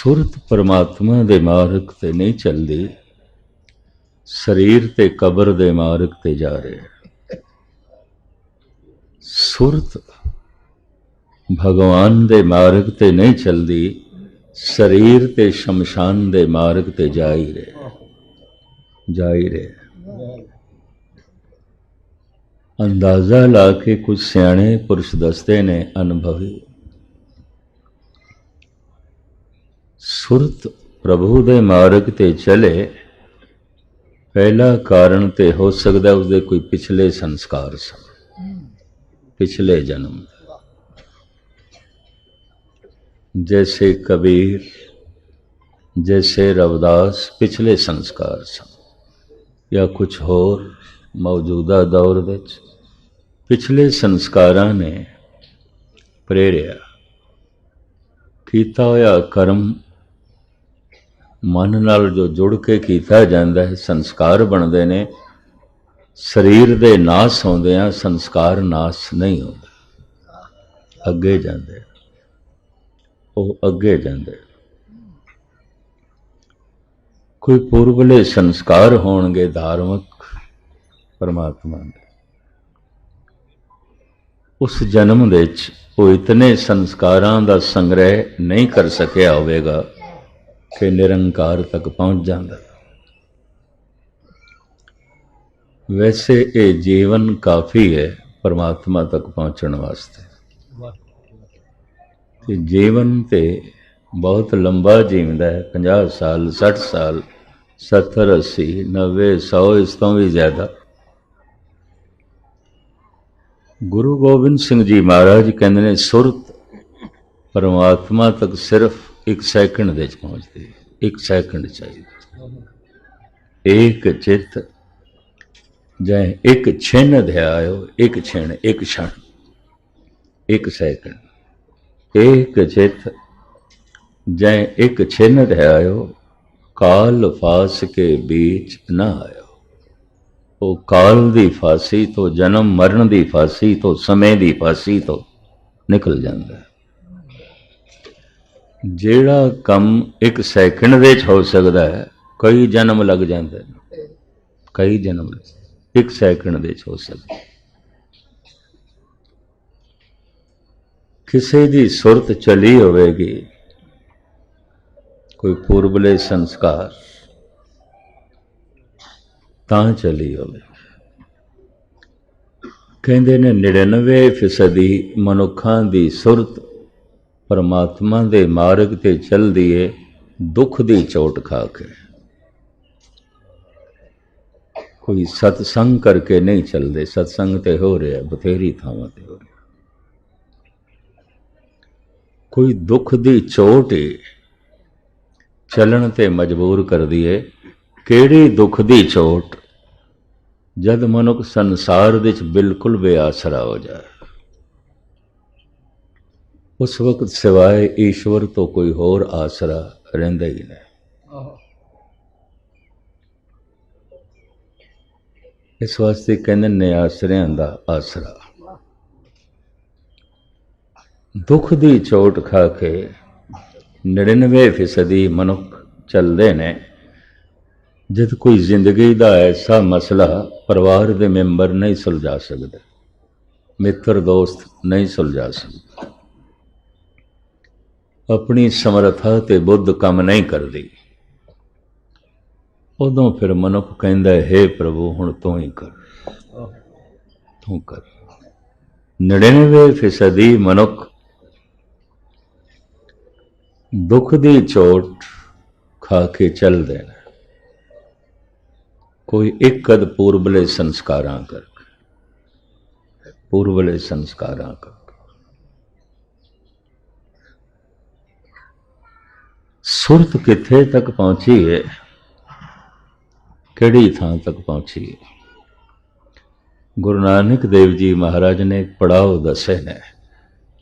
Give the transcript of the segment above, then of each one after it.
ਸੁਰਤ ਪਰਮਾਤਮਾ ਦੇ ਮਾਰਗ ਤੇ ਨਹੀਂ ਚੱਲਦੀ, ਸਰੀਰ ਤੇ ਕਬਰ ਦੇ ਮਾਰਗ ਤੇ ਜਾ ਰਿਹਾ। ਸੁਰਤ ਭਗਵਾਨ ਦੇ ਮਾਰਗ ਤੇ ਨਹੀਂ ਚੱਲਦੀ, ਸਰੀਰ ਤੇ ਸ਼ਮਸ਼ਾਨ ਦੇ ਮਾਰਗ ਤੇ ਜਾ ਹੀ ਰਿਹਾ। ਅੰਦਾਜ਼ਾ ਲਾ ਕੇ ਕੁਝ ਸਿਆਣੇ ਪੁਰਸ਼ ਦੱਸਦੇ ਨੇ, ਅਨੁਭਵੀ, ਸੁਰਤ ਪ੍ਰਭੂ ਦੇ ਮਾਰਗ ਤੇ ਚਲੇ, ਪਹਿਲਾ ਕਾਰਨ ਤੇ ਹੋ ਸਕਦਾ ਉਸਦੇ ਕੋਈ ਪਿਛਲੇ ਸੰਸਕਾਰ ਸਨ, ਪਿਛਲੇ ਜਨਮ। जैसे कबीर, जैसे रविदास पिछले संस्कार सन, या कुछ होर मौजूदा दौर विच पिछले संस्कारां ने प्रेरिया कीता होया कर्म मन नाल जो जुड़ के कीता जांदा है, संस्कार बनते ने। शरीर दे नाश होंदियां संस्कार नाश नहीं होंदे, अगे जांदे, अगे जाते। कोई पूर्वले संस्कार होणगे धार्मिक परमात्मा दे, उस जन्म दे वो इतने संस्कारां दा संग्रह नहीं कर सकिया होवेगा कि निरंकार तक पहुंच जाता। वैसे ये जीवन काफ़ी है परमात्मा तक पहुंचने वास्ते। जीवन तो बहुत लंबा जीवदा है, 50 साल 60 साल 70 80 90 100, इस तो भी ज़्यादा। गुरु गोबिंद सिंह जी महाराज कहते हैं सुरत परमात्मा तक सिर्फ 1 सैकंड दे पहुँचती है। 1 सैकंड चाहिए। एक चित जै 1 छिन ध्यायो, 1 छिन, 1 क्षण, 1 सैकंड। एक चित जै 1 छिन ध्यायो, काल फास के बीच न आयो। वो काल दी फांसी तो, जन्म मरण दी फांसी तो, समय दी फांसी तो निकल जाता है। जेड़ा कम 1 सैकंड दे हो सकता है, कई जन्म लग जाते हैं, कई जन्म 1 सैकंड दे हो सकता है। किसी दी सुरत चली होवेगी, कोई पूर्वले संस्कार तां चली होवेगी। कहते ने 99% मनुखां दी सुरत परमात्मा दे मार्ग ते चलदी है, दुख दी चोट खा के। कोई सत्संग करके नहीं चलते, सत्संग ते हो रहा बथेरी थावां ते हो रहा। कोई दुख दी चोट ही चलन ते मजबूर कर दिए। केड़ी दुख दी चोट? जद मनुख संसार विच बिल्कुल बेआसरा हो जाए, उस वक्त सिवाय ईश्वर तो कोई होर आसरा रहिंदा ही नहीं। इस वास्ते कहंदे ने आसरियां दा आसरा। दुख दी चोट खा के 99% मनुख चलते ने। जब कोई जिंदगी का ऐसा मसला परिवार के मैंबर नहीं सुलझा सकते, मित्र दोस्त नहीं सुलझा सकते, अपनी समर्था ते बुद्ध काम नहीं करती, उदों फिर मनुख कहता है, हे प्रभु हुण तू ही कर, तू कर। 99% मनुख दुख दी चोट खा के चल देना। कोई 1 कद पूर्वले संस्कारां करके, पूर्वले संस्कारां करके। सुरत किथे तक पहुंची है, किहड़ी थां तक पहुंची है? गुरु नानक देव जी महाराज ने पड़ाव दसे ने।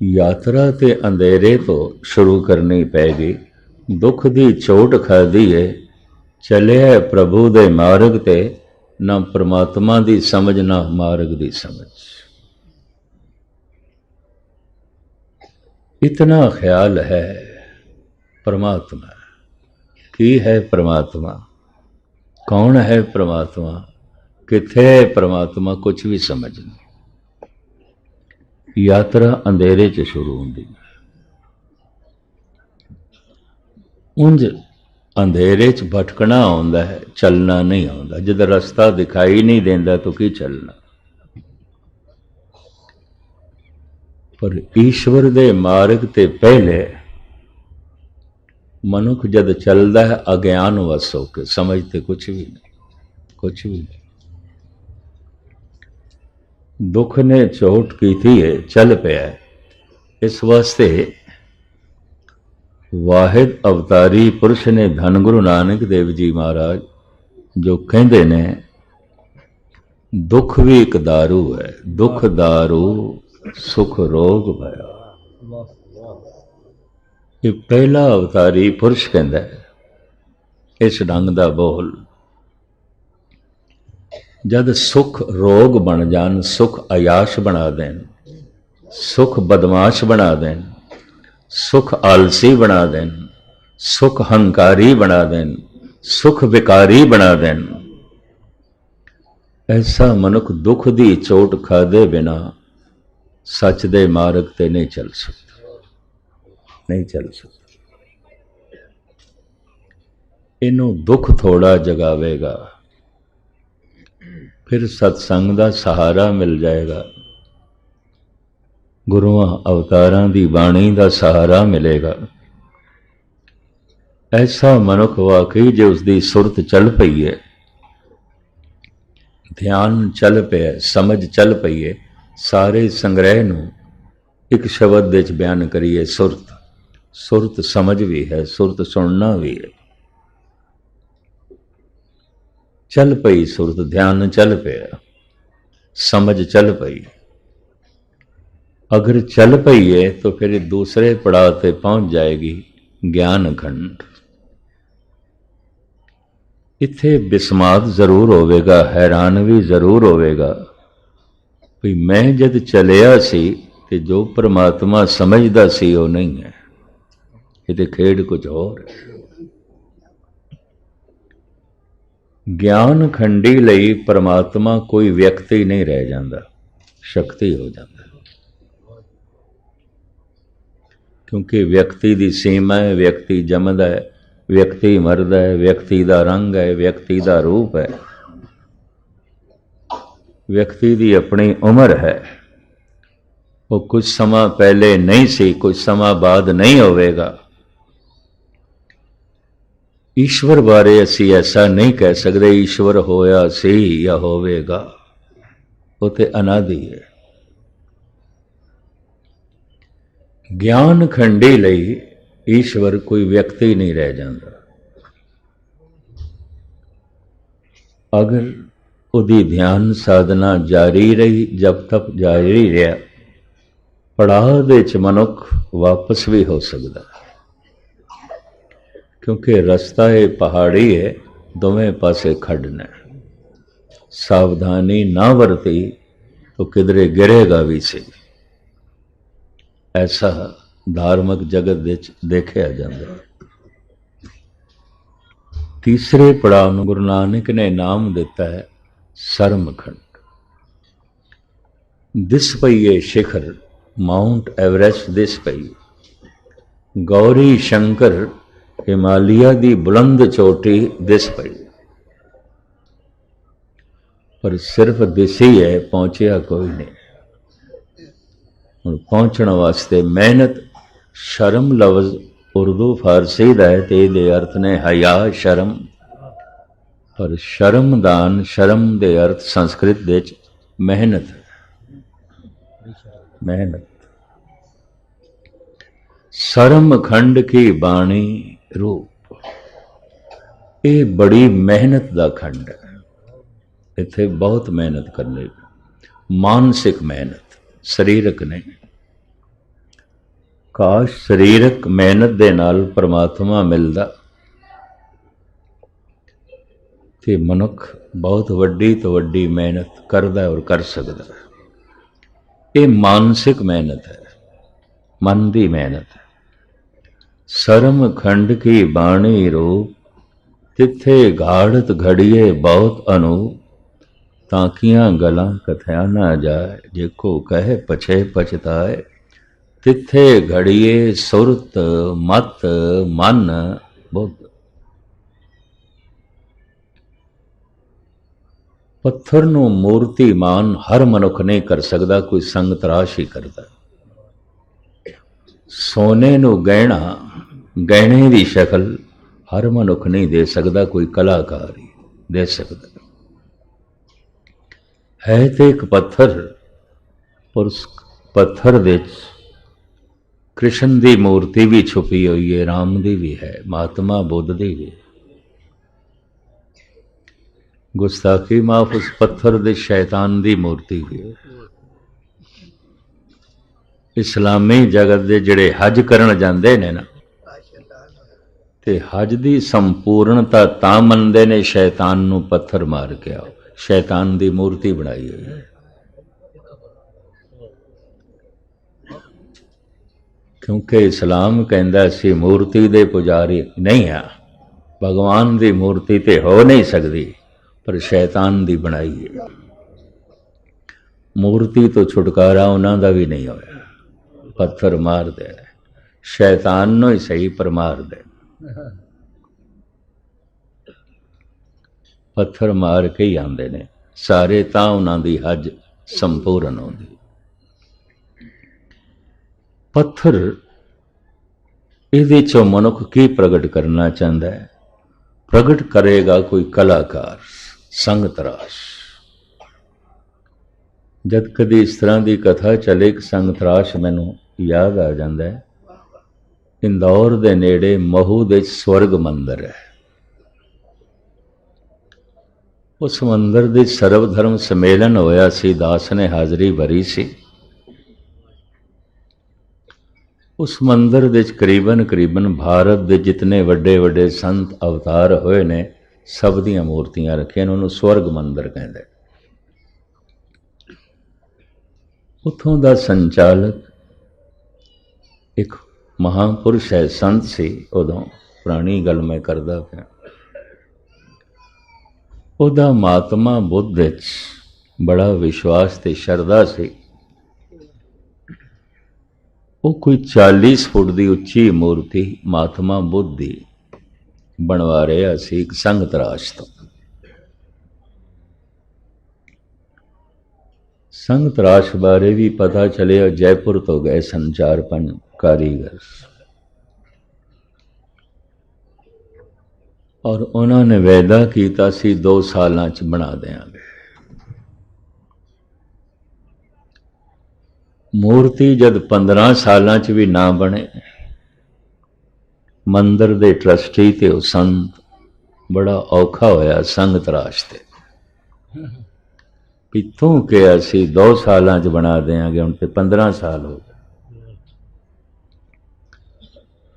यात्रा ते अंधेरे तो शुरू करनी पैगी। दुख दी चोट खाधी है, चले प्रभु दे मार्ग ते, ना परमात्मा दी समझ ना मार्ग दी समझ। इतना ख्याल है परमात्मा की है, परमात्मा कौन है, परमात्मा किथे है, परमात्मा कुछ भी समझ नहीं। यात्रा अंधेरे च शुरू होंदी, उंज अंधेरे च भटकना आउंदा है, चलना नहीं आउंदा। जद रास्ता दिखाई नहीं देंदा तो की चलना। पर ईश्वर दे मार्ग ते पहले मनुख जद चलता है अज्ञान वस होके, समझते कुछ भी नहीं, कुछ भी नहीं। दुख ने चोट की थी है, चल पिया है। इस वास्ते वाहिद अवतारी पुरुष ने धन गुरु नानक देव जी महाराज जो कहते ने, दुख भी एक दारू है, दुख दारू सुख रोग भया। ये पहला अवतारी पुरुष कहता है इस ढंग का बोल। जद सुख रोग बन जान, सुख अयाश बना देन, सुख बदमाश बना देन, सुख आलसी बना देन, सुख हंकारी बना देन, सुख विकारी बना देन, ऐसा मनुख दुख दी चोट खादे बिना सच दे मार्ग ते नहीं चल सकता, नहीं चल सकता। इनू दुख थोड़ा जगावेगा, फिर सत्संग का सहारा मिल जाएगा, गुरुआं अवतारां दी बाणी का सहारा मिलेगा। ऐसा मनुख वाकई जो उसकी सुरत चल पई है, ध्यान चल पिया, समझ चल पई है, सारे संग्रह नूं एक शब्द विच बयान करिए, सुरत। सुरत समझ भी है, सुरत सुनना भी है। चल पई सुरत, ध्यान चल पिया, समझ चल पई। अगर चल पई है तो फिर दूसरे पड़ाव पे पहुंच जाएगी, ज्ञान खंड। इत्थे बिस्मात जरूर होवेगा, हैरान भी जरूर होवेगा भी मैं जद चलिया सी ते जो परमात्मा समझदा सी वो नहीं है, ये ते खेड कुछ और है। ज्ञान खंडी लई परमात्मा कोई व्यक्ति नहीं रह जाता, शक्ति हो जाता। क्योंकि व्यक्ति की सीमा है, व्यक्ति जमदा है, व्यक्ति मरदा है, व्यक्ति का रंग है, व्यक्ति का रूप है, व्यक्ति की अपनी उम्र है। वो कुछ समा पहले नहीं सी, कुछ समा बाद नहीं होवेगा। ईश्वर बारे असी ऐसा नहीं कह सकते ईश्वर होया सी या होवेगा, वो तो अनादि है। ज्ञान खंडी लई ईश्वर कोई व्यक्ति नहीं रह जाता। अगर उदी ध्यान साधना जारी रही, जब तक जारी रहा, पड़ाव दे च मनुख वापस भी हो सकता, क्योंकि रास्ता है पहाड़ी है, दोवें पासे खड़ना। सावधानी ना वरती तो किधरे गिरेगा भी सी। ऐसा धार्मिक जगत देखा जाता। तीसरे पड़ाव में गुरु नानक ने नाम दिता है सरमखंड। दिस पई है शिखर, माउंट एवरेस्ट दिस पई, गौरी शंकर हिमालय की बुलंद चोटी दिस पई, पर सिर्फ दिसी है, पहुंचया कोई नहीं। पहुंचने वास्ते मेहनत, शर्म लफ्ज उर्दू फारसी का है, तो ये अर्थ ने हया शर्म, पर शर्मदान शर्म के अर्थ संस्कृत दे मेहनत, मेहनत। सरम खंड की बाणी रूप, ये बड़ी मेहनत का खंड है। इत्थे बहुत मेहनत करनी, मानसिक मेहनत, शरीरक नहीं। काश शरीरक मेहनत दे नाल परमात्मा मिलदा ते मनुख बहुत वड्डी तो वड्डी मेहनत करदा और कर सकदा। ये मानसिक मेहनत है, मन की मेहनत है। सरम खंड की बाणी रूप, तिथे घाड़त घड़िए बहुत अनूप। ताकियां गलां कथया ना जाए, जेको कहे पछे पछताए। तिथे घड़िए सुरत मत मन बुद्ध। पत्थर नूं मूर्तिमान हर मनुख नहीं कर सकता, कोई संग तराश ही करता। सोने नूं गहना, गहने की शक्ल हर मनुख नहीं दे सकता, कोई कलाकार ही दे सकता है। तो एक पत्थर, पर उस पत्थर दे कृष्ण की मूर्ति भी छुपी हुई है, राम की भी है, महात्मा बुद्ध की भी। गुस्ताखी माफ, उस पत्थर दे शैतान की मूर्ति भी है। इस्लामी जगत के जिहड़े हज करन जांदे ने ना, ते हज की संपूर्णता तां मनदे ने शैतान नूं पत्थर मार के आओ, शैतान की मूर्ति बनाई हुई है। क्योंकि इस्लाम कहता असीं मूर्ति दे पुजारी नहीं हाँ, भगवान की मूर्ति तो हो नहीं सकती, पर शैतान की बनाई है। मूर्ति तो छुटकारा उन्हां दा भी नहीं होया, पत्थर मार दे, शैतान नूं ही सही पर मार दे, पत्थर मार के ही आंदे ने सारे, तां उन्हां दी हज संपूर्ण होंदी। पत्थर इहदे चों मनुख की प्रगट करना चाहता है? प्रगट करेगा कोई कलाकार, संग तराश। जद कदी इस तरह की कथा चले कि संग तराश मैनू याद आ जाता है। इंदौर दे नेड़े महू दे स्वर्ग मंदिर है। उस मंदिर दे सर्वधर्म सम्मेलन होया सी, दास ने हाज़री भरी सी। उस मंदिर दे करीबन करीबन भारत के जितने वड्डे वड्डे संत अवतार होए ने, सब दियां मूर्तियां रखियां, उन्होंने स्वर्ग मंदिर कहते। उत्थों दा संचालक एक महापुरुष है, संत सी, उदों पुरानी गल मैं करदा पिया। उहदा महात्मा बुद्ध विच बड़ा विश्वास ते शरधा सी। वो कोई 40 फुट की उच्ची मूर्ति महात्मा बुद्ध की बनवा रहा सी एक संग तराश तो। संग तराश बारे भी पता चलिया, जयपुर तो गए सन 4-5 कारीगर, और उन्होंने वायदा किया सी 2 सालों च बना देंगे। मूर्ति जद 15 सालों च भी ना बने, मंदिर दे ट्रस्टी ते उह संत बड़ा औखा होया संग तराश ते। पिछों के असी 2 सालों च बना देंगे, हुण ते 15 साल हो गए।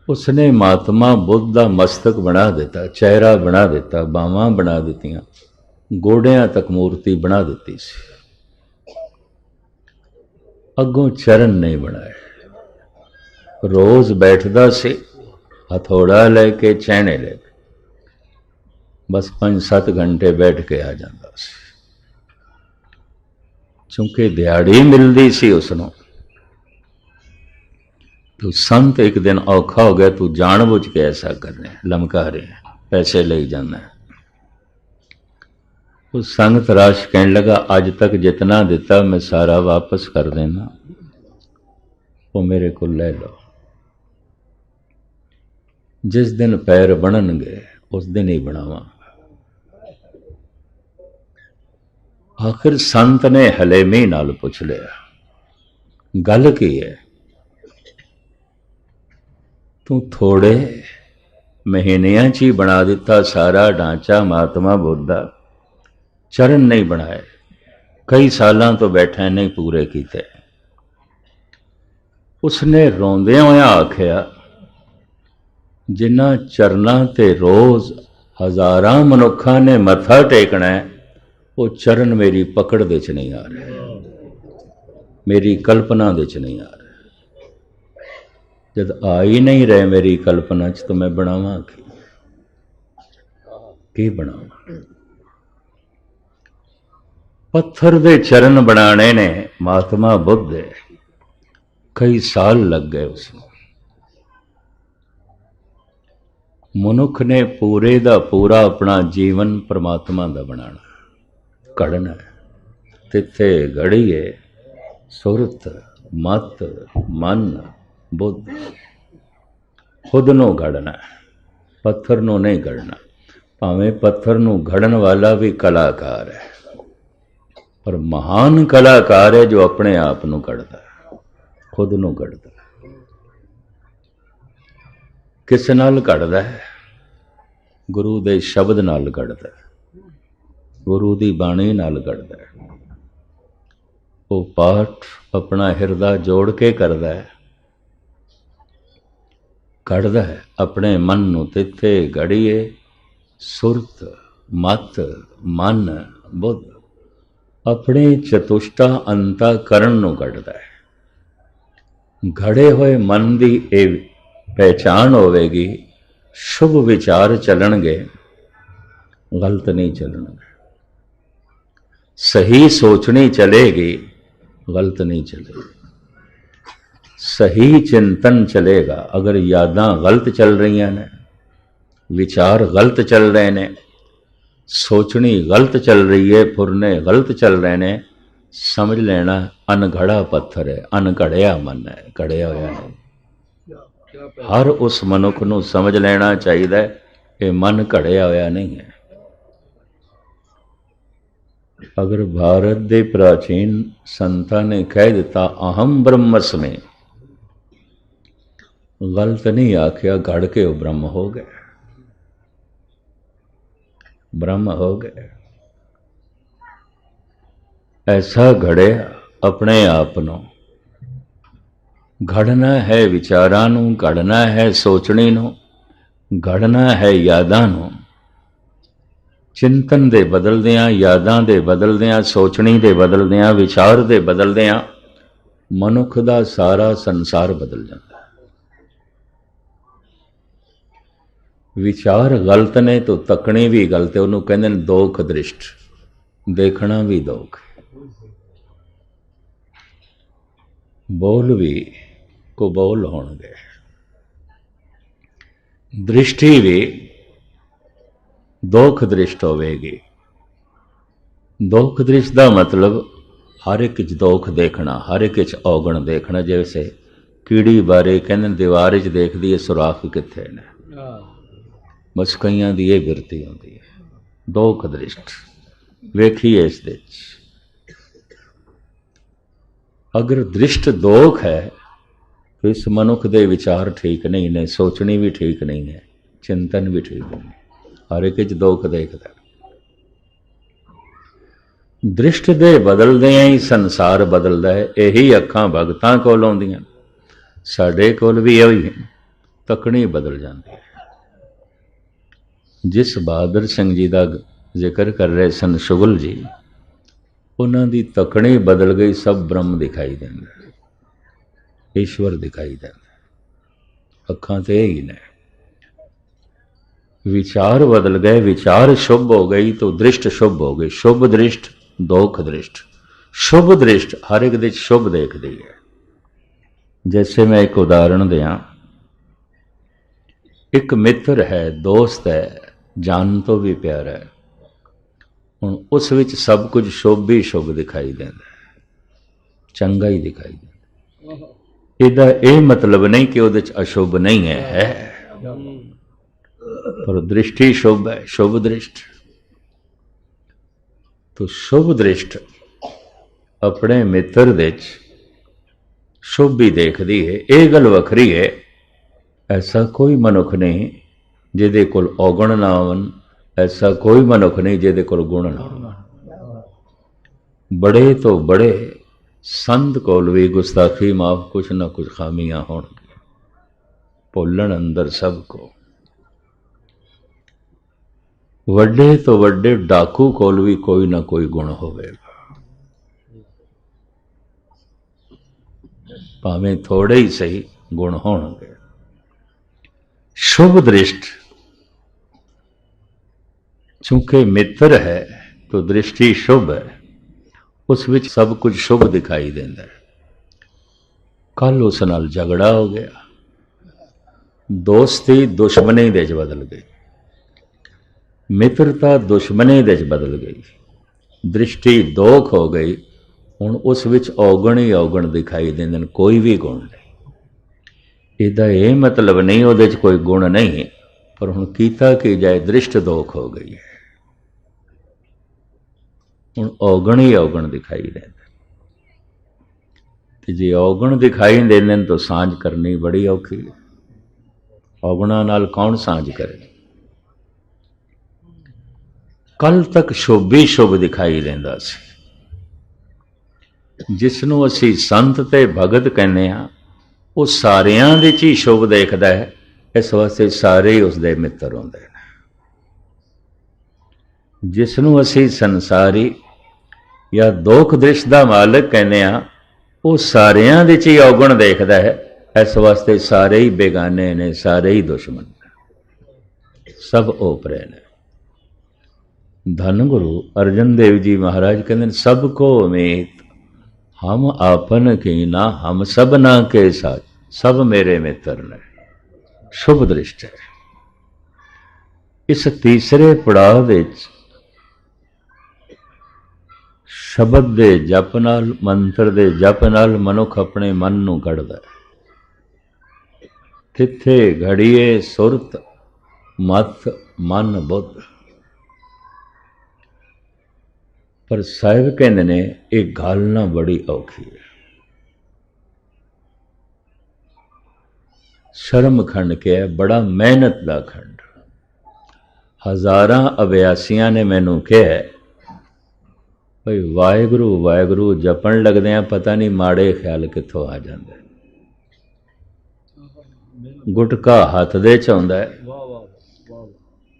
उसने महात्मा बुद्ध का मस्तक बना दिता, चेहरा बना दिता, बावां बना दित्तियां, गोडियां तक मूर्ति बना दी सी। अगों चरण नहीं बनाए। रोज बैठदा से हथौड़ा लेके, चैने लेके, बस 5-7 घंटे बैठ के आ जाता सी। चूंकि दिहाड़ी मिलती सी उसनों, तो संत एक दिन औखा हो गया, तू जानबूझ के ऐसा कर रहे, लमका रहे, पैसे ले जाना है। उस संग तराश कहने लगा, आज तक जितना दिता मैं सारा वापस कर देना, वो मेरे को ले लो। जिस दिन पैर बननगे उस दिन ही बनावांगा। आखिर संत ने हलेमी नाल पुछ लिया, गल की है? तू थोड़े महीनियां च ही बना दिता सारा ढांचा महात्मा बुद्ध, चरण नहीं बनाए, कई सालों तो बैठा नहीं पूरे किए। उसने रोंदियां होया आखिया, जिन्हां चरनां ते रोज हजारां मनुखा ने मत्था टेकना है, वो चरण मेरी पकड़ दे च नहीं आ रहे, मेरी कल्पना दे च नहीं आ रहे। जब आ ही नहीं रहे मेरी कल्पना च तो मैं बनावा की बनावा। पत्थर दे चरण बनाने ने महात्मा बुद्ध कई साल लग गए उसमें। मनुख ने पूरे दा पूरा अपना जीवन परमात्मा दा बनाना घड़ना तिथे घड़ीए सुरत मत मन बुद्ध खुद नू घड़ना पत्थर नू नहीं घड़ना। भावें पत्थर नू घड़न वाला भी कलाकार है पर महान कलाकार है जो अपने आप नू घड़दा खुद नू घड़दा। किस नाल घड़दा है? गुरु दे शब्द नाल घड़दा गुरु दी बाणी नाल घड़दा है। वो पाठ अपना हिरदा जोड़ के करदा है घड़दा है अपने मन नू तिथे घड़ीए सुरत मत मन बुद्ध अपने चतुष्टा अंता करण नू घड़दा है। घड़े हुए मन की ये पहचान होवेगी शुभ विचार चलणगे गलत नहीं चलणगे। सही सोचनी चलेगी गलत नहीं चलेगी। सही चिंतन चलेगा। अगर यादां गलत चल रही ने विचार गलत चल रहे ने सोचनी गलत चल रही है फुरने गलत चल रहे ने समझ लेना अनघड़ा पत्थर है अनघड़िया मन है घड़िया होया नहीं। हर उस मनुख नू समझ लेना चाहिए ये मन घड़िया होया नहीं है। अगर भारत दे प्राचीन संतां ने कह दिता अहम ब्रह्मस्मि गलत नहीं आखिया घड़ के वो ब्रह्म हो गए ब्रह्म हो गए। ऐसा घड़े अपने आप नू घड़ना है विचारां नू घड़ना है सोचनी नू घड़ना है यादां नू। चिंतन दे बदलदियां यादां दे बदलदियां सोचनी दे बदलदियां विचार दे बदलदियां मनुख दा सारा संसार बदल जाता। विचार गलत ने तो तकनी भी गलत है। उन्होंने कहते हैं दोख दृष्ट देखना भी दोख बोल भी को बोल होणगे दृष्टि भी दोख दृष्ट होवेगी। दोख दृष्ट का मतलब हर एक दोख देखना हर एक औगण देखना। जैसे कीड़ी बारे कहते दीवार च देखती है सुराख कित्थे ने बस कईयां दी ये बिरती होती है दोख दृष्ट वेखिए इस दे अगर दृष्ट दोख है तो इस मनुख दे विचार ठीक नहीं ने सोचनी भी ठीक नहीं है चिंतन भी ठीक नहीं हर एक दोख देखता। दृष्ट दे बदलदियां ही संसार बदलता है। यही अखां भगतां कोल आउंदियां साडे कोल भी यही है तकनी बदल जाती है। जिस बहादुर सिंह जी का जिक्र कर रहे सन शुगल जी उन्होंने तकनी बदल गई सब ब्रह्म दिखाई देंगे ईश्वर दिखाई देंगे अखां तो यही ने। विचार बदल गए विचार शुभ हो गई तो दृष्ट शुभ हो गई। शुभ दृष्ट दोख दृष्ट शुभ दृष्ट हर एक दे शुभ देखती है। जैसे मैं एक उदाहरण दिया एक मित्र है दोस्त है जान तो भी प्यारा है हुण उस विच सब कुछ शुभ ही शुभ दिखाई देता चंगा ही दिखाई देता। इहदा यह मतलब नहीं कि उहदे च अशुभ नहीं है पर दृष्टि शुभ है शुभ दृष्ट। तो शुभ दृष्ट अपने मित्र दे शुभ भी देखती है। यह गल वखरी है ऐसा कोई मनुख नहीं जिहदे कोल औगण ना होवन ऐसा कोई मनुख नहीं जिहदे कोल गुण ना होवन। बड़े तो बड़े संत कोल भी गुस्ताखी माफ कुछ ना कुछ खामियां होणगियां भुल्लण अंदर सबको। वड्डे तो वड्डे डाकू कोल भी कोई ना कोई गुण होवेगा भावें थोड़े ही सही गुण होणगे। शुभ दृष्ट, चूंकि मित्र है तो दृष्टि शुभ है, उस विच सब कुछ शुभ दिखाई देता है। कल उस नाल झगड़ा हो गया, दोस्ती दुश्मनी दे च बदल गई, मित्रता दुश्मनी दे च बदल गई, दृष्टि दोख हो गई। हुण उस विच औगण ही औगण दिखाई देंदे ने, कोई भी गुण नहीं। इहदा ये मतलब नहीं उहदे च कोई गुण नहीं, पर हुण कीता की जाए, दृष्ट दोख हो गई है। हुण औगण ही औगण दिखाई देंदे, ते जे औगण दिखाई देंदे तो सांझ करनी बड़ी औखी है। औगणा नाल कौन सांझ करे। कल तक शुभ ही शुभ दिखाई देंदा सी, जिसनों असी संत ते भगत कहने आ, वो सारियां दे च ही शुभ देखदा है, इस वास्ते सारे ही उसदे मित्र होंदे ने। जिसनों असी संसारी या दोख दृष्ट दा मालिक कहने आ, वो सारियां दे च ही औगण देखदा है, इस वास्ते सारे ही बेगाने ने, सारे ही दुश्मन ने, सब ओपरे ने। धन गुरु अर्जन देव जी महाराज कहते हैं, सबको मीत हम आपन की ना, हम सब ना के साथ, सब मेरे मित्र ने। शुभ दृष्ट है। इस तीसरे पड़ाव विच शब्द दे जप नाल, मंत्र दे जप नाल मनुख अपने मन नूं कढ़दा है। तिथे घड़िए सुरत मत मन बुद्ध। पर साहिब कहते ने एक गल ना बड़ी औखी है। शर्म खंड के है, बड़ा मेहनत का खंड। हज़ारां अभ्यासियां ने मैनू कहा भाई वाहिगुरू वाहिगुरू जपन लगदे आ, पता नहीं माड़े ख्याल कित्थों आ जांदे। गुटका हथ दे च आउंदा है,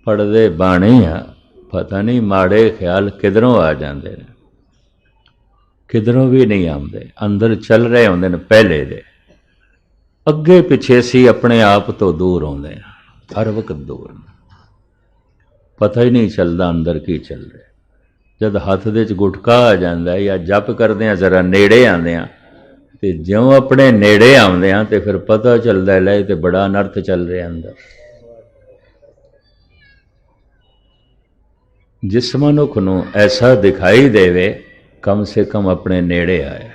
पढ़दे बाणी आ, पता नहीं माड़े ख्याल किधरों आ जाते हैं, किधरों भी नहीं आते, अंदर चल रहे होंदे ने पहले दे, अगे पिछे असी अपने आप तो दूर आते हैं, हर वक्त दूर, पता ही नहीं चलता अंदर की चल रहा। जब हथ दे च गुटका आ जाता है या जप करते हैं जरा नेड़े आते हैं, तो ज्यों अपने नेड़े आते हैं तो फिर पता चलता है ले तो बड़ा अनर्थ चल रहा अंदर। जिस मनुख नूं ऐसा दिखाई देवे, कम से कम अपने नेड़े आए।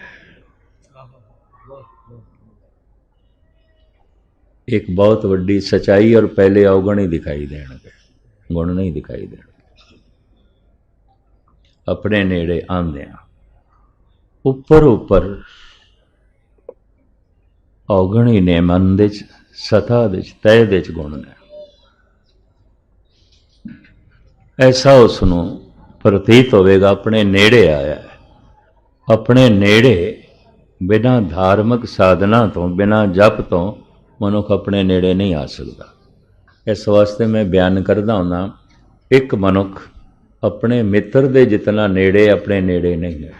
एक बहुत वड्डी सच्चाई, और पहले अवगुण ही दिखाई देणगे, गुण नहीं दिखाई देणगे। अपने नेड़े आंदे उपर उपर अवगुण ही ने, मन दे सता दे तय दे गुण ने। ऐसा उसनों प्रतीत होवेगा अपने नेड़े आया है। अपने नेड़े बिना धार्मिक साधना तो, बिना जप तो मनुख अपने नेड़े नहीं आ सकता। इस वास्ते मैं बयान करता हूँ, एक मनुख अपने मित्र दे जितना नेड़े अपने नेड़े नहीं है,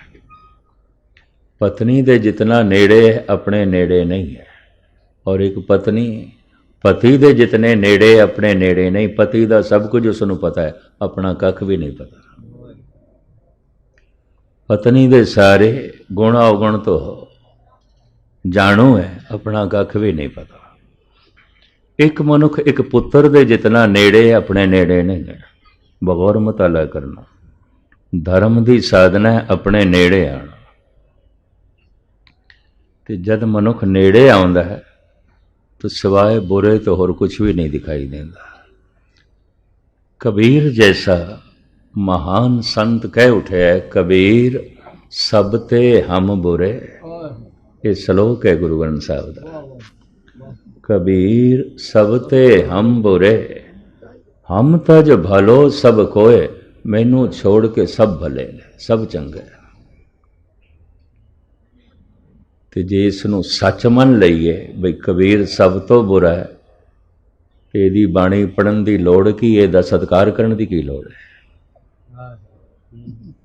पत्नी दे जितना नेड़े अपने नेड़े नहीं है, और एक पत्नी पति दे जितने नेड़े अपने नेड़े नहीं। पति का सब कुछ उसनों पता है, अपना कख भी नहीं पता। पत्नी दे सारे गुण अवगुण तो जाणू है, अपना कख भी नहीं पता। एक मनुख एक पुत्र दे जितना नेड़े अपने नेड़े नहीं है। बगौर मुताला करना, धर्म की साधना है अपने नेड़े आना। तो जब मनुख नेड़े आउंदा है तो सिवाय बुरे तो होर कुछ भी नहीं दिखाई देता। कबीर जैसा महान संत कह उठे है, कबीर सब ते हम बुरे। ये श्लोक है गुरु ग्रंथ साहब का। कबीर सब ते हम बुरे, हम तज भलो सब कोय, मैनू छोड़ के सब भले सब चंगे। तो जे इसनों सच मन लईए बई कबीर सब तो बुरा है, तो यदी बाणी पढ़न की लौड़ की, यदा सत्कार करने की लौड़ है।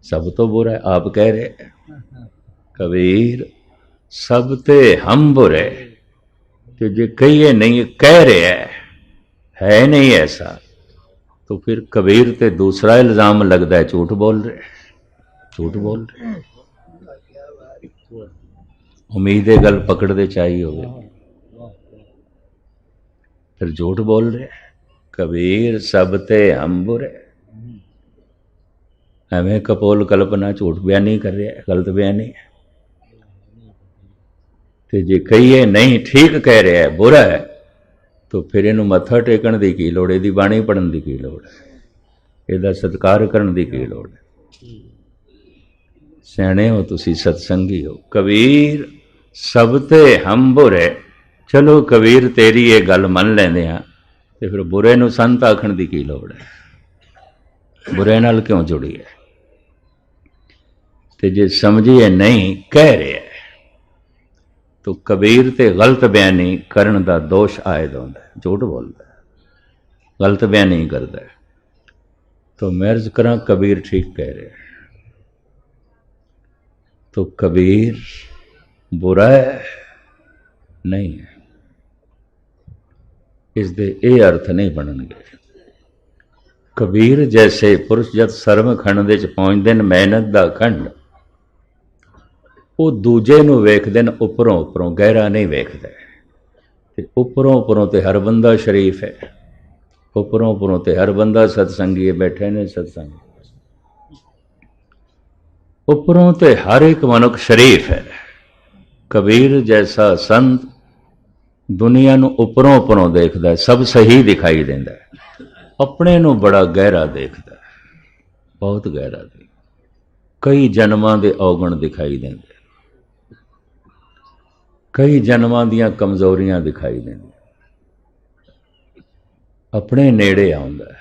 सब तो बुरा है, आप कह रहे कबीर सब ते हम बुरे, तो जे कहिए नहीं कह रहे है नहीं ऐसा, तो फिर कबीर ते दूसरा इल्जाम लगता है झूठ बोल रहे, झूठ बोल रहे। उम्मीद है गल पकड़ते चाहिए हो, फिर झूठ बोल रहे। कबीर सब ते हम बुरे, एवें कपोल कल्पना झूठ बयानी कर रहा है, गलत बयानी है। तो जे कहिए नहीं ठीक कह रहा है बुरा है, तो फिर इनू मत्था टेकण की की लोड़, इहदी बाणी पढ़न की की लोड़ है, इहदा सत्कार करन की की लोड़ है। सियाणे हो तुसी, सतसंगी हो। कबीर सब ते हम बुरे, चलो कबीर तेरी ये गल मन लैंदे हां, ते फिर बुरे नूं संत आखण की की लोड़ है, बुरे नाल क्यों जुड़ी है। ते जे समझिए नहीं कह रहे है, तो कबीर ते गलत बयानी करन दा दोष आयद होंदा है, झूठ बोलता है, गलत बयानी करता है। तो मैं अर्ज करा कबीर ठीक कह रहे हैं, तो कबीर बुरा है नहीं है, इसदे ये अर्थ नहीं बननगे। कबीर जैसे पुरुष जद सर्व खंड दे पहुंचते हैं, मेहनत दा खंड, वो दूजे नूं वेखदे ने उपरों उपरों, गहरा नहीं वेखदे। उपरों उपरों ते हर बंदा शरीफ है, उपरों उपरों ते हर बंदा सतसंगी है, बैठे ने सतसंग, उपरों ते हर एक मनुख शरीफ है। कबीर जैसा संत दुनिया नूं उपरों उपरों देखदा है, सब सही दिखाई देंदा है, अपने नूं बड़ा गहरा देखदा है, बहुत गहरा देखदा, कई जन्मां दे औगण दिखाई देंदे, कई जन्मां दियां कमजोरियां दिखाई देंदियां, अपने नेड़े आउंदा है।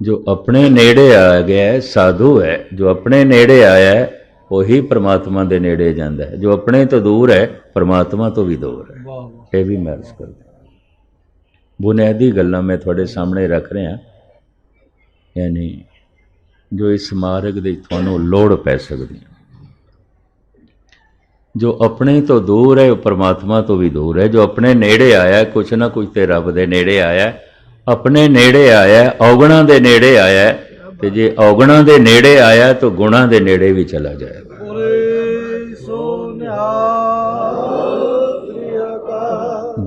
जो अपने नेड़े आ गया है साधु है, जो अपने नेड़े आया है वही परमात्मा दे नेड़े जाता है, जो अपने तो दूर है परमात्मा तो भी दूर है। ये भी मैं अर्ज करदा, बुनियादी गल्लां मैं थोड़े सामने रख रहा, यानी जो इस मार्ग दी तुहानूं लोड़ पै सकदी। जो अपने तो दूर है वो परमात्मा तो भी दूर है, जो अपने नेड़े आया कुछ ना कुछ तो रब दे नेड़े आया, अपने नेड़े आया, औगणा दे नेड़े आया, तो जे औगणा दे नेड़े आया तो गुणा दे नेड़े भी चला जाएगा।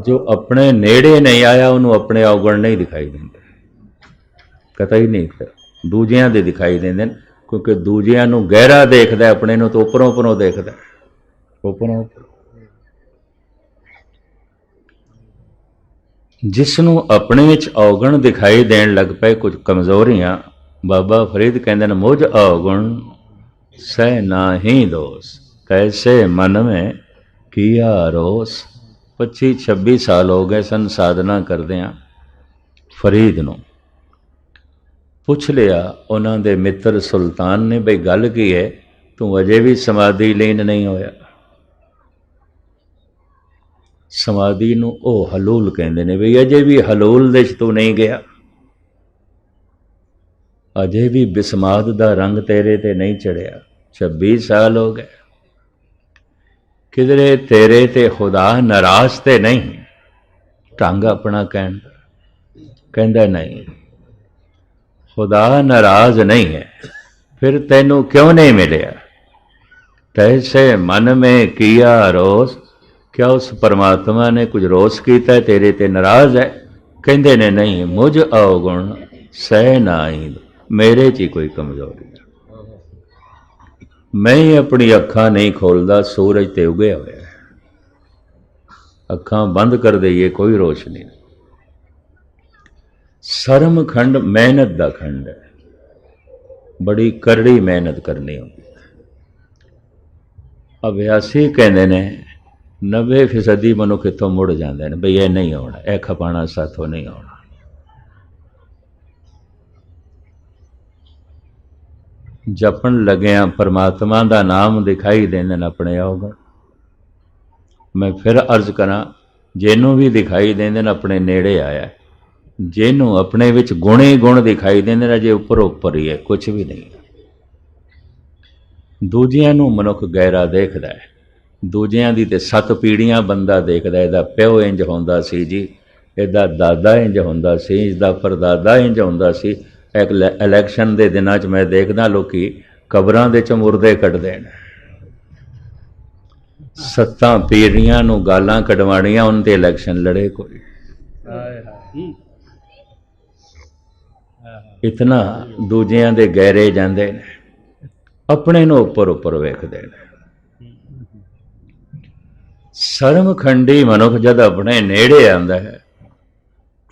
जो अपने नेड़े नहीं आया उन्होंने अपने औगण नहीं दिखाई देंगे, कतई नहीं, फिर दूजियां दे दिखाई देंगे, क्योंकि दूजियां नूं गहरा देखदा, अपने नूं तो उपरों उपरों देखदा, उपरों। जिसनों अपने विच औगण दिखाई देन लग पे, कुछ कमजोरियां, बाबा फरीद कहते हैं मुझ औगुण सह नाही दोष, कैसे मन में किया रोस। 25-26 साल हो गए सन साधना करदियां। फरीद नूं पुछ लिया उन्हां दे मित्र सुल्तान ने, बई गल की है, तू अजे भी समाधि लीन नहीं होया। समाधि नूं ओ हलूल कहंदे ने, बई अजे भी हलूल दे तू नहीं गया, अजे भी बिस्माद दा रंग तेरे ते नहीं चढ़िया। 26 साल हो गए, किधरे तेरे ते खुदा नाराज ते नहीं। ढंग अपना कहंदा नहीं, खुदा नाराज नहीं है, फिर तैनू क्यों नहीं मिलिया। तैसे मन में किया रोस, क्या उस परमात्मा ने कुछ रोस किया है, तेरे ते नाराज है। कहंदे ने नहीं, मुझ अवगुण सह नाई, मेरे च ही कोई कमजोरी है, मैं ही अपनी अखां नहीं खोलता, सूरज ते उगया हुआ है, अखां बंद कर दईए कोई रोशनी नहीं। सरम खंड मेहनत का खंड है, बड़ी करड़ी मेहनत करनी होगी। अभ्यासी कहते ने 90% मनुख इतों मुड़ जाते हैं, बई यह नहीं होना, यह खपाना साथों नहीं होना। जपन लग्या परमात्मा का नाम दिखाई देने अपने अवगुण। मैं फिर अर्ज करा, जिन्हों भी दिखाई देंदे अपने नेड़े आया, जिन्हों अपने विच गुण ही गुण दिखाई देंदे अजे उपर उपर ही है, कुछ भी नहीं। दूजियां नूं मनुख गहरा देखदा है, ਦੂਜਿਆਂ ਦੀ ਤੇ 7 ਪੀੜ੍ਹੀਆਂ ਬੰਦਾ ਦੇਖਦਾ, ਇਹਦਾ ਪਿਓ ਇੰਜ ਹੁੰਦਾ ਸੀ ਜੀ, ਇਹਦਾ ਦਾਦਾ ਇੰਜ ਹੁੰਦਾ ਸੀ, ਇਸਦਾ ਪਰਦਾਦਾ ਇੰਜ ਹੁੰਦਾ ਸੀ। ਇੱਕ ਇਲੈਕਸ਼ਨ ਦੇ ਦਿਨਾਂ 'ਚ ਮੈਂ ਦੇਖਦਾ ਲੋਕੀ ਕਬਰਾਂ ਦੇ 'ਚ ਮੁਰਦੇ ਕੱਢਦੇ ਨੇ। 7 ਪੀੜ੍ਹੀਆਂ ਨੂੰ ਗਾਲਾਂ ਕਢਵਾਉਣੀਆਂ, ਉਹਨਾਂ 'ਤੇ ਇਲੈਕਸ਼ਨ ਲੜੇ ਕੋਈ। ਇਤਨਾ ਦੂਜਿਆਂ ਦੇ ਗਹਿਰੇ ਜਾਂਦੇ ਨੇ, ਆਪਣੇ ਨੂੰ ਉੱਪਰ ਉੱਪਰ ਵੇਖਦੇ ਨੇ। ਸਰਮਖੰਡੀ ਮਨੁੱਖ ਜਦ ਆਪਣੇ ਨੇੜੇ ਆਉਂਦਾ ਹੈ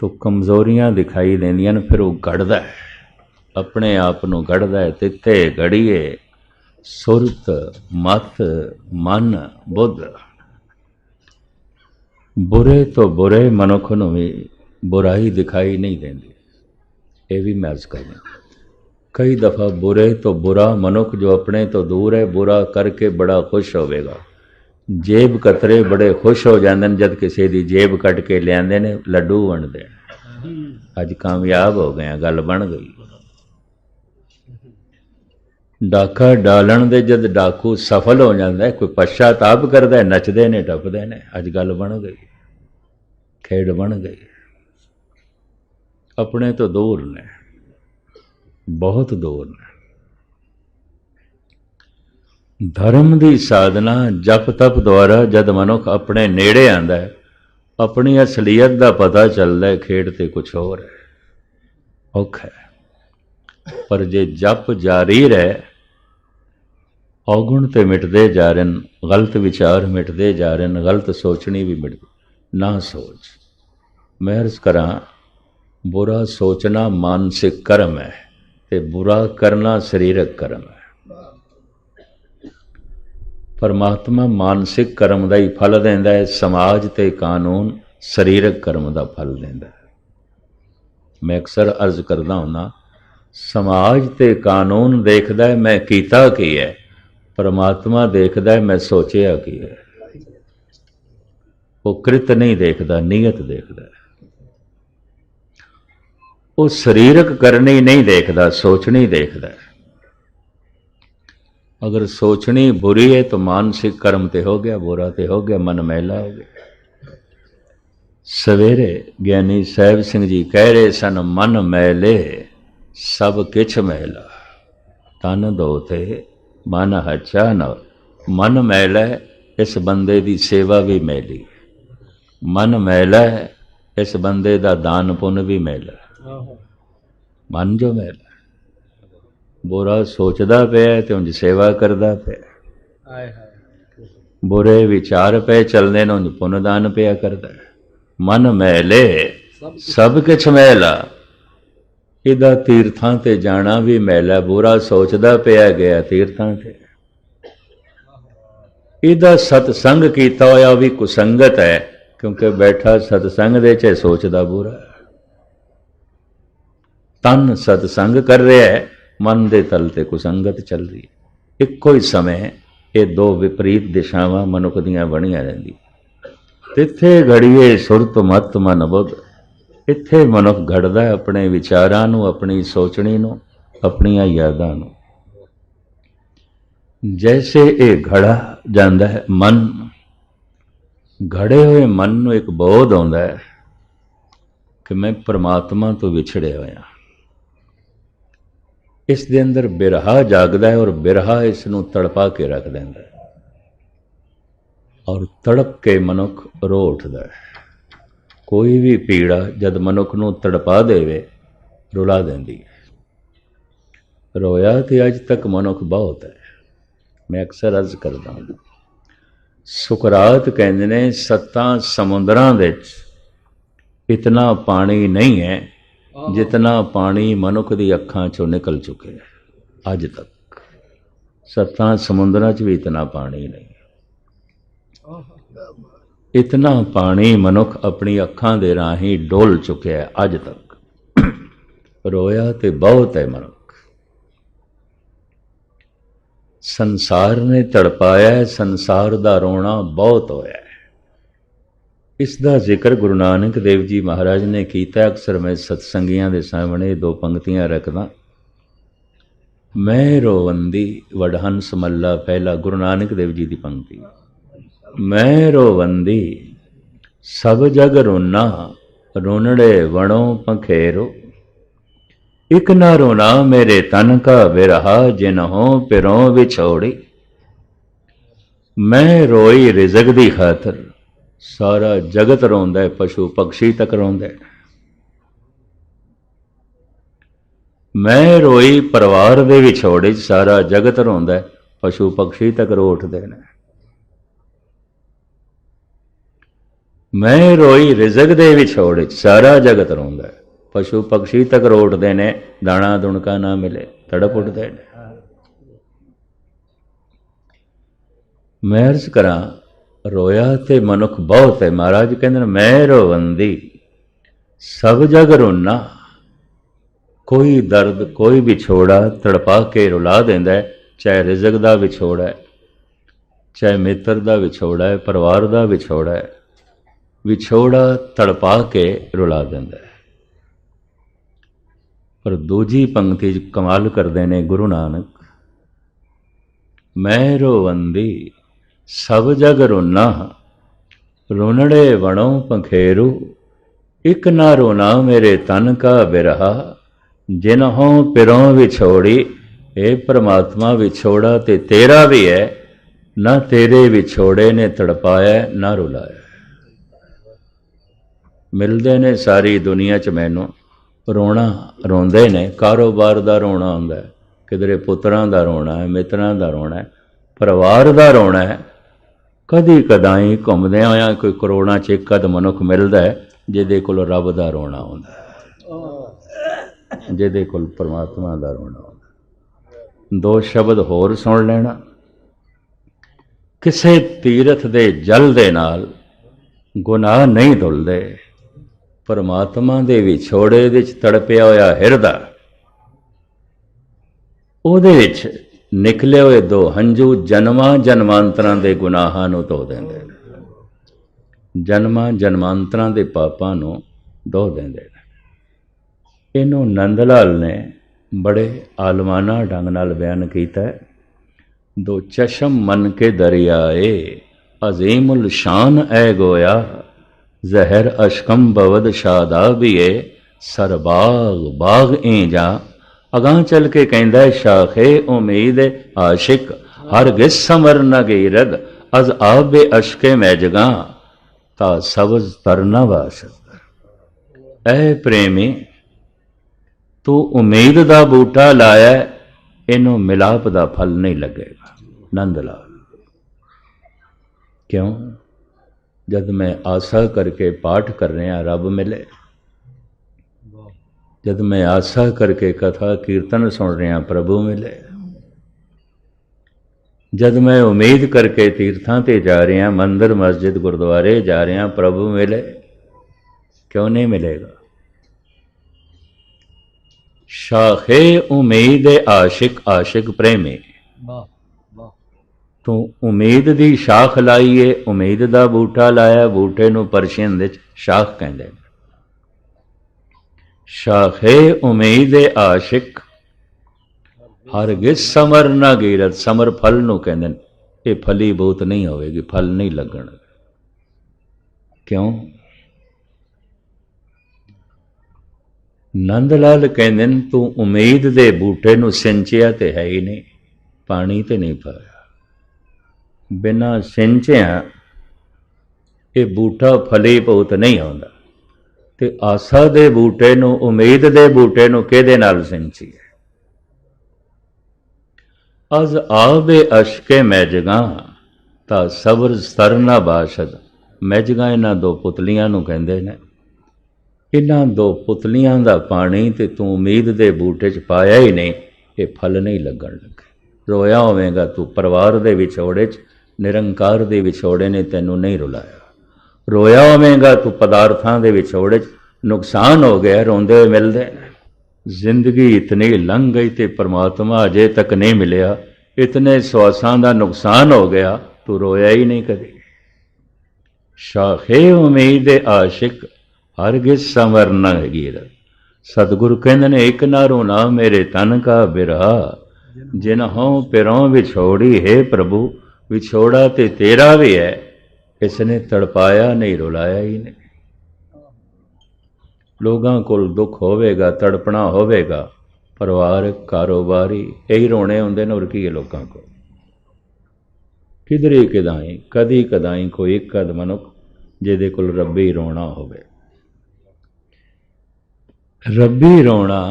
ਤਾਂ ਕਮਜ਼ੋਰੀਆਂ ਦਿਖਾਈ ਦਿੰਦੀਆਂ ਨੇ, ਫਿਰ ਉਹ ਗੜਦਾ ਹੈ, ਆਪਣੇ ਆਪ ਨੂੰ ਗੜਦਾ ਹੈ। ਤਿੱਥੇ ਗੜੀਏ ਸੁਰਤ ਮਤ ਮਨ ਬੁੱਧ। ਬੁਰੇ ਤੋਂ ਬੁਰੇ ਮਨੁੱਖ ਨੂੰ ਵੀ ਬੁਰਾਈ ਦਿਖਾਈ ਨਹੀਂ ਦਿੰਦੀ। ਇਹ ਵੀ ਮੈਂ ਅਰਜ਼ ਕਰਦਾ, ਕਈ ਦਫਾ ਬੁਰੇ ਤੋਂ ਬੁਰਾ ਮਨੁੱਖ ਜੋ ਆਪਣੇ ਤੋਂ ਦੂਰ ਹੈ, ਬੁਰਾ ਕਰਕੇ ਬੜਾ ਖੁਸ਼ ਹੋਵੇਗਾ। ਜੇਬ ਕਤਰੇ ਬੜੇ ਖੁਸ਼ ਹੋ ਜਾਂਦੇ ਨੇ ਜਦ ਕਿਸੇ ਦੀ ਜੇਬ ਕੱਟ ਕੇ ਲਿਆਂਦੇ ਨੇ, ਲੱਡੂ ਵੰਡਦੇ ਨੇ। ਅੱਜ ਕਾਮਯਾਬ ਹੋ ਗਏ, ਗੱਲ ਬਣ ਗਈ। ਡਾਕਾ ਡਾਲਣ ਦੇ ਜਦ ਡਾਕੂ ਸਫਲ ਹੋ ਜਾਂਦਾ, ਕੋਈ ਪਛਤਾਪ ਕਰਦਾ, ਨੱਚਦੇ ਨੇ ਟੱਪਦੇ ਨੇ। ਅੱਜ ਗੱਲ ਬਣ ਗਈ, ਖੇਡ ਬਣ ਗਈ। ਆਪਣੇ ਤੋਂ ਦੂਰ ਨੇ, ਬਹੁਤ ਦੂਰ ਨੇ। ਧਰਮ ਦੀ ਸਾਧਨਾ ਜਪ ਤਪ ਦੁਆਰਾ ਜਦ ਮਨੁੱਖ ਆਪਣੇ ਨੇੜੇ ਆਉਂਦਾ ਹੈ, ਆਪਣੀ ਅਸਲੀਅਤ ਦਾ ਪਤਾ ਚੱਲਦਾ ਹੈ। ਖੇਡ ਤੇ ਕੁਛ ਹੋਰ ਹੈ, ਔਖਾ ਹੈ। ਪਰ ਜੇ ਜਪ ਜਾਰੀ ਰਹੇ, ਔਗੁਣ ਤੇ ਮਿਟਦੇ ਜਾ ਰਹੇ ਨੇ, ਗਲਤ ਵਿਚਾਰ ਮਿਟਦੇ ਜਾ ਰਹੇ ਨੇ, ਗਲਤ ਸੋਚਣੀ ਵੀ ਮਿਟਦੀ। ਨਾ ਸੋਚ, ਮੈਂ ਅਰਜ਼ ਕਰਾਂ, ਬੁਰਾ ਸੋਚਣਾ ਮਾਨਸਿਕ ਕਰਮ ਹੈ ਤੇ ਬੁਰਾ ਕਰਨਾ ਸਰੀਰਕ ਕਰਮ ਹੈ। ਪਰਮਾਤਮਾ ਮਾਨਸਿਕ ਕਰਮ ਦਾ ਹੀ ਫਲ ਦਿੰਦਾ ਹੈ, ਸਮਾਜ ਤੇ ਕਾਨੂੰਨ ਸਰੀਰਕ ਕਰਮ ਦਾ ਫਲ ਦਿੰਦਾ ਹੈ। ਮੈਂ ਅਕਸਰ ਅਰਜ਼ ਕਰਦਾ ਹੁੰਦਾ, ਸਮਾਜ ਤੇ ਕਾਨੂੰਨ ਦੇਖਦਾ ਹੈ ਮੈਂ ਕੀਤਾ ਕੀ ਹੈ, ਪਰਮਾਤਮਾ ਦੇਖਦਾ ਹੈ ਮੈਂ ਸੋਚਿਆ ਕੀ ਹੈ। ਉਹ ਕ੍ਰਿਤ ਨਹੀਂ ਦੇਖਦਾ, ਨੀਅਤ ਦੇਖਦਾ ਹੈ। ਉਹ ਸਰੀਰਕ ਕਰਨੀ ਨਹੀਂ ਦੇਖਦਾ, ਸੋਚਣੀ ਦੇਖਦਾ ਹੈ। अगर सोचनी बुरी है तो मानसिक कर्म ते हो गया, बुरा ते हो गया, मन मैला हो गया। सवेरे ज्ञानी साहिब सिंह जी कह रहे सन, मन मैले सब किछ मैला, तन धोते मन हचा न। मन मैला है, इस बंदे दी सेवा भी मैली। मन मैला है, इस बंदे दा दान पुण्य भी मैला। मन जो मैला, बुरा सोचदा पिया ते उंज सेवा करदा पिया। बुरे विचार पे चलने ने उंज पुनदान पिया करदा। मन मैले सब किछ मैला, इदा तीर्थां ते जाना भी मैला। बुरा सोचदा पिया गया तीर्थां ते। इदा सतसंग कीता होया भी कुसंगत है, क्योंकि बैठा सतसंग दे च सोचदा बुरा। तन सतसंग कर रहा है, मन ਦੇ ਤਲ ਤੇ ਕੁਸੰਗਤ ਚੱਲ ਰਹੀ ਹੈ। ਇੱਕੋ ਹੀ ਸਮੇਂ ਇਹ ਦੋ ਵਿਪਰੀਤ ਦਿਸ਼ਾਵਾਂ ਮਨੁੱਖ ਦੀਆਂ ਬਣੀਆਂ ਰਹਿੰਦੀਆਂ। ਤਿੱਥੇ ਘੜੀਏ ਸੁਰਤ ਮਤ ਮਨ ਬੁੱਧ। ਇੱਥੇ ਮਨੁੱਖ ਘੜਦਾ ਹੈ ਆਪਣੇ ਵਿਚਾਰਾਂ ਨੂੰ, ਆਪਣੀ ਸੋਚਣੀ ਨੂੰ, ਆਪਣੀਆਂ ਯਾਦਾਂ ਨੂੰ। ਜੈਸੇ ਇਹ ਘੜਾ ਜਾਂਦਾ ਹੈ ਮਨ, ਘੜੇ ਹੋਏ ਮਨ ਨੂੰ ਇੱਕ ਬੋਧ ਆਉਂਦਾ ਹੈ ਕਿ ਮੈਂ ਪਰਮਾਤਮਾ ਤੋਂ ਵਿਛੜਿਆ ਹੋਇਆ। इस दे अंदर बिरहा जागदा है और बिरहा इसनूं तड़पा के रख देंदा है और तड़प के मनुख रो उठदा है। कोई भी पीड़ा जद मनुख नूं तड़पा देवे, रुला देंदी है। रोया तो अज तक मनुख बहुत है। मैं अक्सर अर्ज करदा हूं, सुकरात कहंदे ने 7 समुद्रां विच इतना पानी नहीं है जितना पानी मनुख दी अखां चों निकल चुके हैं अज तक। 7 समुद्रां च भी इतना पानी नहीं। इतना पानी मनुख अपनी अखां दे राही डोल चुके है अज तक। रोया ते बहुत है मनुख। संसार ने तड़पाया है, संसार दा रोना बहुत होया है। इसका जिक्र गुरु नानक देव जी महाराज ने किया। अक्सर मैं सत्संगियां दे सामने 2 पंक्तियां रखदा। मैं रोवंदी वडहंस मल्ला पहला, गुरु नानक देव जी की पंक्ति। मैं रोवंदी सब जग रोना, रोनड़े वणों पंखेरो। इक ना रोना मेरे तन का बिरहा, जिन्हों पिरों विछोड़ी। मैं रोई रिजक दी खातर, सारा जगत रोंदा है, पशु पक्षी तक रोंदा है। मैं रोई परिवार दे विछोड़े, सारा जगत रोंदा है, पशु पक्षी तक रो उठदे ने। मैं रोई रिजक दे विछोड़े, सारा जगत रोंदा है, पशु पक्षी तक रो उठदे ने। दाना दुणका ना मिले तड़प उठदे ने। मैं अर्ज करा, रोया ते मनुख बहुत है। महाराज कहते मैं रोवंदी सब जग रोना। कोई दर्द कोई विछोड़ा तड़पा के रुला देंदा है, चाहे रिजक दा विछोड़ा है, चाहे मित्र दा विछोड़ा है, परिवार दा विछोड़ा है। विछोड़ा तड़पा के रुला देंदा है। पर दूजी पंक्ति कमाल करते ने गुरु नानक, मैं रोवंदी सब जग रोना, रोनड़े वणों पंखेरू। इक ना रोना मेरे तन का बिरहा, जिन्हों पिरों विछोड़ी। हे परमात्मा विछोड़ा ते तेरा भी है, ना तेरे विछोड़े ने तड़पाया ना रुलाया। मिलते ने सारी दुनिया च मैनू, रोना रोंदे ने, कारोबार दा रोना हुंदा है, किधरे पुत्रां दा रोना है, मित्रां दा रोना है, परिवार दा रोना है। कदी कदाई घूमदे होया कोई करोड़ां च एक अध मनुख मिलदा है जिहदे कोल रब दा रोना हुंदा है, जिहदे कोल परमात्मा दा रोना हुंदा। दो शब्द होर सुन लेना, किसे तीरथ दे जल दे नाल गुनाह नहीं धुलदे, परमात्मा दे विछोड़े विच तड़पिया होया हिरदा, ਉਹਦੇ ਵਿੱਚ ਨਿਕਲੇ ਹੋਏ ਦੋ ਹੰਝੂ ਜਨਮਾਂ ਜਨਮਾਂਤਰਾਂ ਦੇ ਗੁਨਾਹਾਂ ਨੂੰ ਧੋ ਦਿੰਦੇ ਨੇ। ਜਨਮਾਂ ਜਨਮਾਂਤਰਾਂ ਦੇ ਪਾਪਾਂ ਨੂੰ ਧੋ ਦਿੰਦੇ ਨੇ। ਇਹਨੂੰ ਨੰਦ ਲਾਲ ਨੇ ਬੜੇ ਆਲਮਾਨਾ ਢੰਗ ਨਾਲ ਬਿਆਨ ਕੀਤਾ ਹੈ। ਦੋ ਚਸ਼ਮ ਮਨ ਕੇ ਦਰਿਆਏ, ਅਜ਼ੀਮੁਲ ਸ਼ਾਨ ਐ ਗੋਇਆ, ਜ਼ਹਿਰ ਅਸ਼ਕਮ ਬਵਦ ਸ਼ਾਦਾਬੀਏ, सरबाग बाग जा। अगां चल के कहता है, शाखे उम्मीद आशिक हर गिस समर न गिरद, अज आबे अशके मैजगा ता सबज तरना वासद। ऐ प्रेमी तू उम्मीद दा बूटा लाया, इनू मिलाप दा फल नहीं लगेगा। नंद लाल क्यों? जब मैं आशा करके पाठ कर रहा रब मिले, जब मैं आशा करके कथा कीर्तन सुन रहा प्रभु मिले, जब मैं उम्मीद करके तीर्थां ते जा रहा, मंदिर मस्जिद गुरुद्वारे जा रहा, प्रभु मिले, क्यों नहीं मिलेगा? शाखे उम्मीद आशिक, आशिक प्रेमी। तू उम्मीद दी शाख लाईए, उम्मीद दा बूटा लाया, बूटे नूं परशियन विच शाख कहंदे ने। शाखे उम्मीद आशिक हर गिस समर ना गिरत, समर फल नूं कहंदे ने। ये फली बहुत नहीं होगी, फल नहीं लगण। क्यों? नंद लाल कहंदे ने, तू उम्मीद दे बूटे नूं सिंचिया ते है ही नहीं, पानी ते नहीं पाया। बिना सिंचिया ये बूटा फली बहुत नहीं होंदा। ते आशा दे बूटे नूं, उम्मीद दे बूटे नूं किहदे नाल सिंचीए? अज आवे अशके मैजगा ता सबर सरना बाशद। मैजगा इन्हां दो पुतलियां नूं कहंदे ने। इन्हां दो पुतलियां दा पानी ते तू उम्मीद दे बूटे च पाया ही नहीं, ये फल नहीं लगण लगे। रोया होवेगा तू परिवार दे विछोड़े च, निरंकार दे विछोड़े ने तैनू नहीं रुलाया। रोया होवेगा तू पदार्थां दे विछोड़े च, नुकसान हो गया, रोंदे हुए मिलदे। जिंदगी इतनी लंघ गई ते परमात्मा अजे तक नहीं मिलिया, इतने स्वासां दा नुकसान हो गया, तू रोया ही नहीं कभी। शाखे उम्मीद आशिक हर गिस समर न गिर। सतगुरु कहंदे ने, एक ना रोना मेरे तन का बिरहा, जिन्हों पिरों विछोड़ी। है प्रभु विछोड़ा ते तेरा भी है, इसने तड़पाया नहीं, रुलाया ही नहीं। लोगों को दुख होवेगा, तड़पना होवेगा, परिवार कारोबारी यही रोने होंदे ने, और की है लोगों को। किधरे कदाई कदी कदाई कोई एक अध मनुख जिहदे कोल रब्बी रोना होवे। रब्बी रोना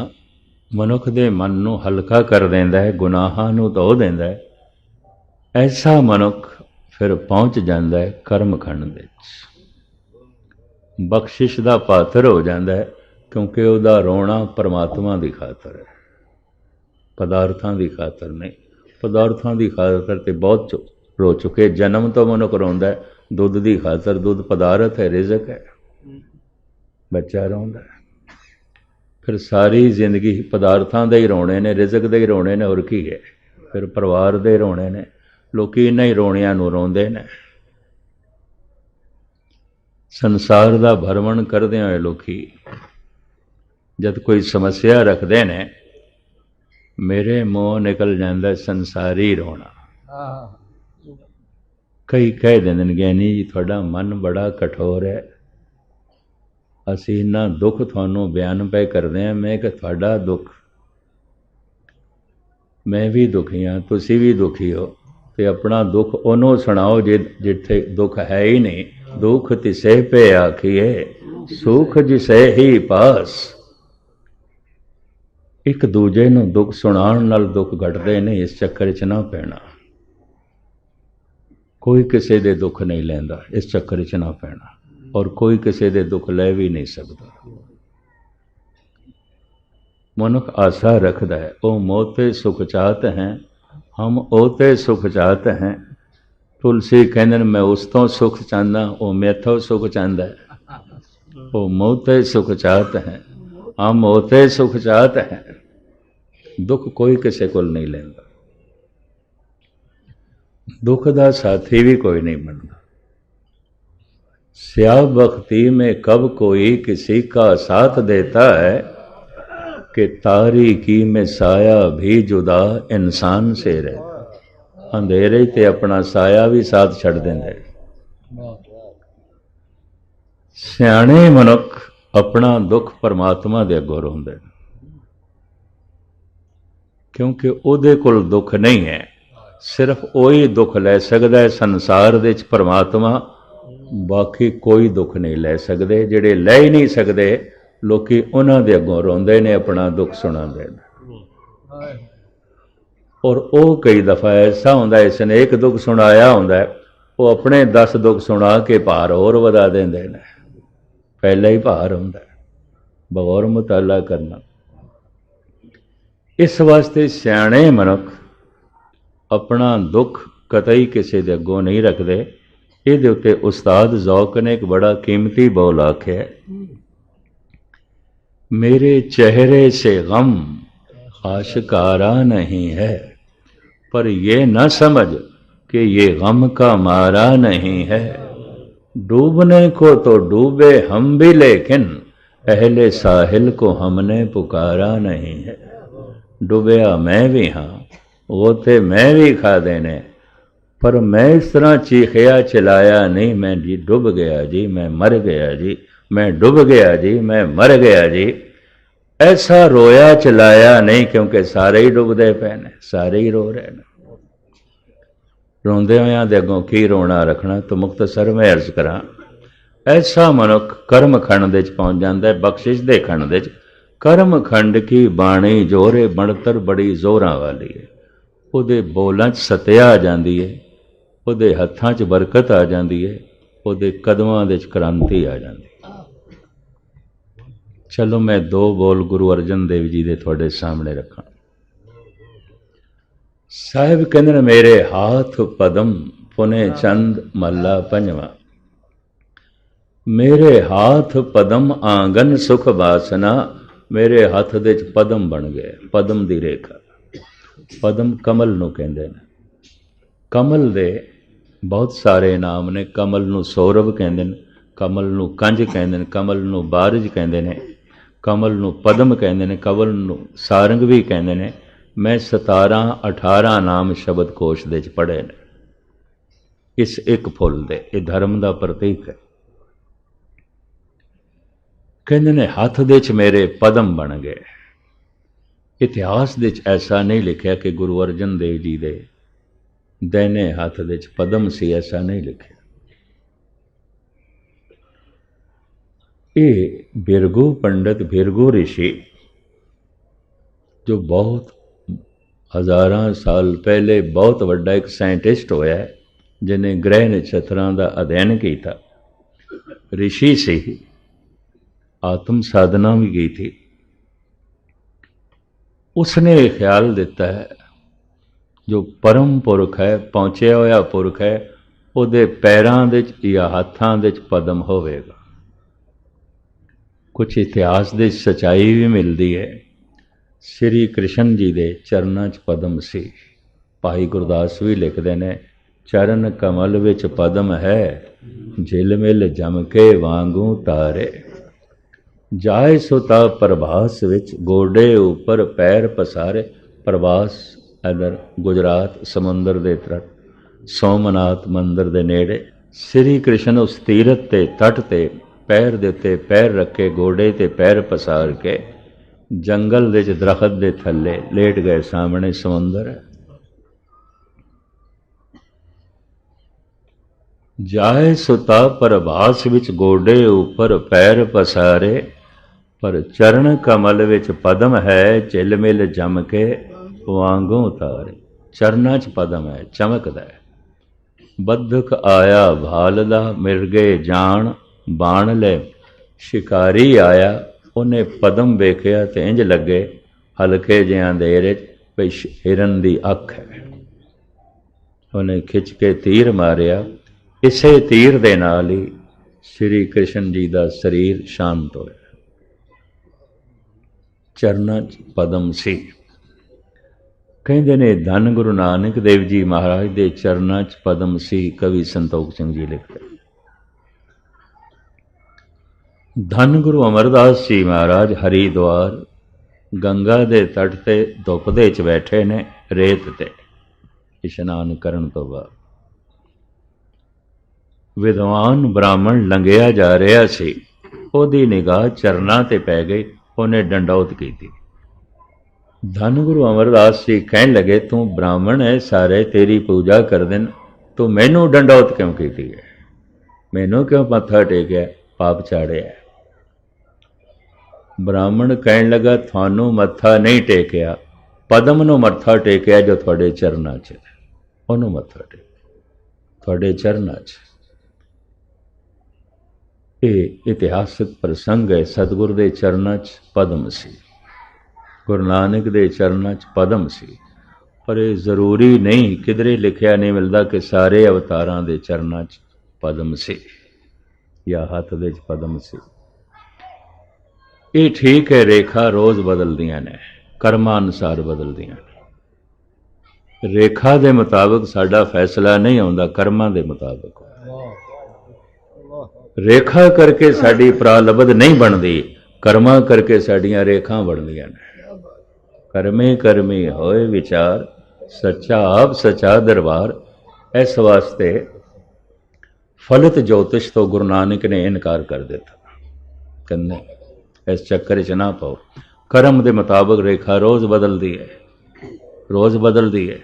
मनुख दे मन नूं हल्का कर देंदा है, गुनाहां नूं धो देंदा है। ऐसा मनुख फिर पहुँच जाता है कर्मखंड दे बख्शिश का पात्र हो जाता है, क्योंकि उसका रोना परमात्मा की खातर है, पदार्थों की खातर नहीं। पदार्थों की खातर तो बहुत रो चुके। जन्म तो मनुख रोंदा है दुध की खातर, दुध पदार्थ है, रिजक है, बच्चा रोंदा है। फिर सारी जिंदगी पदार्थों के ही रोने ने, रिजक के ही रोने ने, और की है। फिर परिवार के रोने ने, लोग इन्हां ही रोणियां नूं रोंदे ने। संसार का भरमण करदे होए लोकी जब कोई समस्या रखते ने, मेरे मुँह निकल जाता संसारी रोना। कई कह देंदे ने ज्ञानी जी तुहाडा मन बड़ा कठोर है, असीं इन्ना दुख तुहानूं बयान पे करदे हां। मैं कि तुहाडा दुख, मैं भी दुखी हाँ, तुसीं भी दुखी हो, ते अपना दुख उन्हों सुनाओ जिथे दुख है ही नहीं। दुख तिसे पे आखिए, सुख जिसे ही पास। एक दूजे नूं दुख सुनाउण नाल दुख घटदे नहीं, इस चक्कर च ना पैना। कोई किसी दे दुख नहीं लैंदा, इस चक्कर च ना पैना, और कोई किसी दे दुख लै भी नहीं सकता। मनुख आशा रखदा है, ओ मोते सुख चाहत हैं, हम ओते सुख चाहत हैं। तुलसी कहंदे ने मैं उस तो सुख चाहता, वो मैथों सुख चाहता है। वो मोते सुख चाहत हैं, हम ओते सुख चाहत हैं। दुख कोई किसी को नहीं लेंदा, दुख का साथी भी कोई नहीं बनता। स्या बख्ती में कब कोई किसी का साथ देता है, कि तारीकी में साया भी जुदा इंसान से रहता। अंधेरे ते अपना साया भी साथ छड़ देंदे। सियाणे मनुख अपना दुख परमात्मा दे अगों रोंदे, क्योंकि उहदे कोल दुख नहीं है। सिर्फ वही दुख लै सकदा है संसार दे विच परमात्मा, बाकी कोई दुख नहीं लै सकदे। जिहड़े लै ही नहीं सकदे लोकी उन्हां दे अगों रोंदे ने, अपना दुख सुणांदे ने। और वो कई दफ़ा ऐसा होंदा, इसने एक दुख सुनाया होंदा, वो अपने 10 दुख सुना के भार होर वधा देंदे ने। पहले ही भार होंदा, बगौर मुताला करना। इस वास्ते सियाणे मनुख अपना दुख कतई किसी दे अगों नहीं रखते। इहदे उत्ते उस्ताद ज़ौक ने एक बड़ा कीमती बोल आख्या, मेरे चेहरे से गम आशकारा नहीं है, पर ये न समझ कि ये गम का मारा नहीं है। डूबने को तो डूबे हम भी, लेकिन अहले साहिल को हमने पुकारा नहीं है। डूबया मैं भी हाँ, वो ते मैं भी खा देने, पर मैं इस तरह चीखिया चिल्लाया नहीं, मैं जी डूब गया जी, मैं मर गया जी, मैं डूब गया जी, मैं मर गया जी। ऐसा रोया चिल्लाया नहीं, क्योंकि सारे ही डुबदे पे ने, सारे ही रो रहे हैं। रोंदे होयां दे अगों की रोना रखना। तो मुख्तसर मैं अर्ज करा, ऐसा मनुख कर्म खंड दे पहुँच जाता है, बख्शिश दे खंड दे। कर्म खंड की बाणी जोरे बणतर बड़ी जोरां वाली है। उहदे बोलां च सत्या आ जाती है, उहदे हत्थां च बरकत आ जाती है, उहदे कदमां दे च क्रांति आ जाती है। चलो मैं 2 बोल गुरु अर्जन देव जी दे तुहाडे सामने रखा। साहिब कहंदे ने, मेरे हाथ पदम पुने चंद महला पंजवा। मेरे हाथ पदम आंगन सुख बासना। मेरे हाथ दे च पदम बन गए, पदम दी रेखा। पदम कमल नूं कहंदे ने। कमल दे बहुत सारे नाम ने। कमल नूं सौरभ कहंदे ने, कमल नूं कंज कहंदे ने, कमल नूं बारज कहंदे ने, कमल नूं पदम कहंदे ने, कमल नूं सारंग भी कहंदे ने। मैं 17-18 नाम शब्द कोश दे च पढ़े ने। इस एक फुल दे। ये धर्म का प्रतीक है। कहते ने हथ दे च मेरे पदम बन गए। इतिहास दे च ऐसा नहीं लिखा कि गुरु अर्जन देव जी दे दैने हथ दे च पदम सी, ऐसा नहीं लिखा। ये बिरगू पंडित, बिरगू ऋषि, जो बहुत हज़ारां साल पहले बहुत वड्डा एक साइंटिस्ट होया है, जिन्हें ग्रह नक्षत्रां का अध्ययन किया, ऋषि से आत्म साधना भी की थी। उसने ख्याल दिता है जो परम पुरख है, पहुँचया होया पुरख है, उहदे पैरां दे या हाथां दे पदम होवेगा। कुछ इतिहास दे सच्चाई भी मिलती है। श्री कृष्ण जी के चरणों च पदम सी। भाई गुरदास भी लिखते हैं, चरण कमल विच पदम है, झिलमिल जम के वांगू तारे। जाए सुता प्रभास विच, गोडे उपर पैर पसारे। प्रभास इधर गुजरात समुंदर के तट, सोमनाथ मंदिर के नेड़े। श्री कृष्ण उस तीरथ के तट ते पैर दे उत्ते पैर रखे, गोडे ते पैर पसार के जंगल दे दरखत दे थले लेट गए। सामने समुंदर है। जाए सुता प्रभास विच, गोडे ऊपर पैर पसारे। पर चरण कमल विच पदम है, झिलमिल जम के वांगू तारे। चरना च पदम है, चमकदा है। बद्धक आया भालदा, मिर्गे जान बाण ले। शिकारी आया, उन्हें पदम वेख्या तो इंज लगे हल्के जिहा अंधेरे भई हिरन की अख है। उन्हें खिंच के तीर मारिया। इसे तीर दे नाल ही श्री कृष्ण जी का शरीर शांत होया। चरना च पदम सी। कहते ने धन गुरु नानक देव जी महाराज के चरना च पदम सी। कवि संतोख सिंह जी लिखते। धन गुरु अमरदास जी महाराज हरिद्वार गंगा के तट ते धुप दे च बैठे ने, रेत ते इशनान करन तो बाद। विद्वान ब्राह्मण लंघिया जा रहा सी, ओदी निगाह चरना ते पै गई। उन्हें डंडौत की थी। धन गुरु अमरदास जी कहन लगे, तू ब्राह्मण है, सारे तेरी पूजा कर देन, तू मैनू डंडौत क्यों की है? मैनू क्यों मत्था टेकिया, पाप चाड़िया? ब्राह्मण कहन लगा, थानू मत्था नहीं टेकिया, पदम नू मत्था टेकिया जो थोड़े चरना च, उन्होंने मत्था टेक थोड़े चरना च। ये इतिहासिक प्रसंग है। सतगुरु के चरना च पदम सी, गुरु नानक के चरना च पदम सी। पर यह जरूरी नहीं, किधरे लिखया नहीं मिलता कि सारे अवतारां दे चरना च पदम सी या हथ दे च पदम सी। ये ठीक है, रेखा रोज़ बदलदियां ने, कर्मानुसार बदलदियां ने। रेखा के मुताबिक साडा फैसला नहीं आउंदा, कर्मां दे मुताबिक। रेखा करके साडी प्रालब्ध नहीं बनती, कर्मां करके साडियां रेखा बनदियां ने। कर्मे कर्मी होए विचार, सच्चा आप सच्चा दरबार। इस वास्ते फलित ज्योतिष तो गुरु नानक ने इनकार कर दिता। कहने इस चक्कर च ना पाओ। कर्म के मुताबिक रेखा रोज़ बदलती है, रोज़ बदलती है।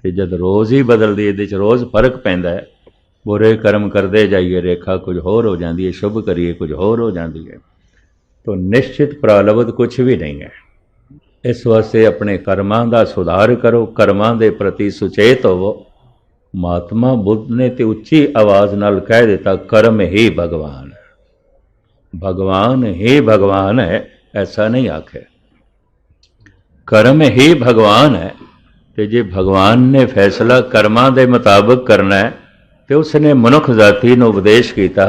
तो जब रोज़ ही बदलती है, ये रोज़ फर्क पैंदा है। बुरे कर्म करते जाइए, रेखा कुछ होर हो जाती है, शुभ करिए कुछ होर हो जाती है। तो निश्चित प्रालब्ध कुछ भी नहीं है। इस वास्ते अपने कर्मां का सुधार करो, कर्मां के प्रति सुचेत होवो। महात्मा बुद्ध ने तो उच्ची आवाज़ नाल कह दिता, कर्म ही भगवान है। भगवान ही भगवान है, ऐसा नहीं आखे। कर्म ही भगवान है। तो जे भगवान ने फैसला कर्मां के मुताबिक करना है, तो उसने मनुख जाति को उपदेश किया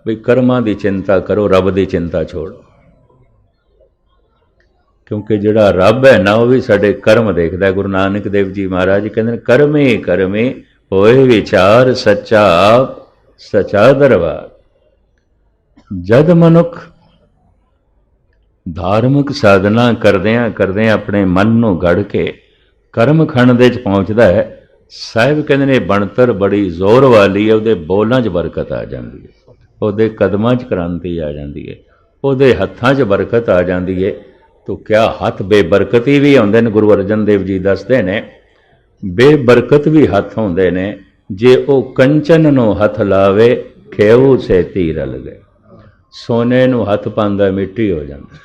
भी कर्मां की चिंता करो, रब की चिंता छोड़ो। क्योंकि जिहड़ा रब है ना, वह भी साडे कर्म देखता है। गुरु नानक देव जी महाराज कहते कर्मे कर्मे होए विचार, सच्चा आप सच्चा दरबार। जद मनुख धार्मिक साधना करदियां करदियां अपने मन को गढ़ के कर्म खंड दे पहुँचता है, ਸਾਹਿਬ ਕਹਿੰਦੇ ਨੇ ਬਣਤਰ ਬੜੀ ਜ਼ੋਰ ਵਾਲੀ ਹੈ, ਉਹਦੇ ਬੋਲਾਂ 'ਚ ਬਰਕਤ ਆ ਜਾਂਦੀ ਹੈ, ਉਹਦੇ ਕਦਮਾਂ 'ਚ ਕ੍ਰਾਂਤੀ ਆ ਜਾਂਦੀ ਹੈ, ਉਹਦੇ ਹੱਥਾਂ 'ਚ ਬਰਕਤ ਆ ਜਾਂਦੀ ਹੈ। ਤੋ ਕਿਆ ਹੱਥ ਬੇਬਰਕਤੀ ਵੀ ਹੁੰਦੇ ਨੇ। ਗੁਰੂ ਅਰਜਨ ਦੇਵ ਜੀ ਦੱਸਦੇ ਨੇ ਬੇਬਰਕਤ ਵੀ ਹੱਥ ਹੁੰਦੇ ਨੇ, ਜੇ ਉਹ ਕੰਚਨ ਨੂੰ ਹੱਥ ਲਾਵੇ ਖੇਊ ਸੇ ਤੀਰ ਲਗੇ। ਸੋਨੇ ਨੂੰ ਹੱਥ ਪਾਉਂਦਾ ਮਿੱਟੀ ਹੋ ਜਾਂਦਾ।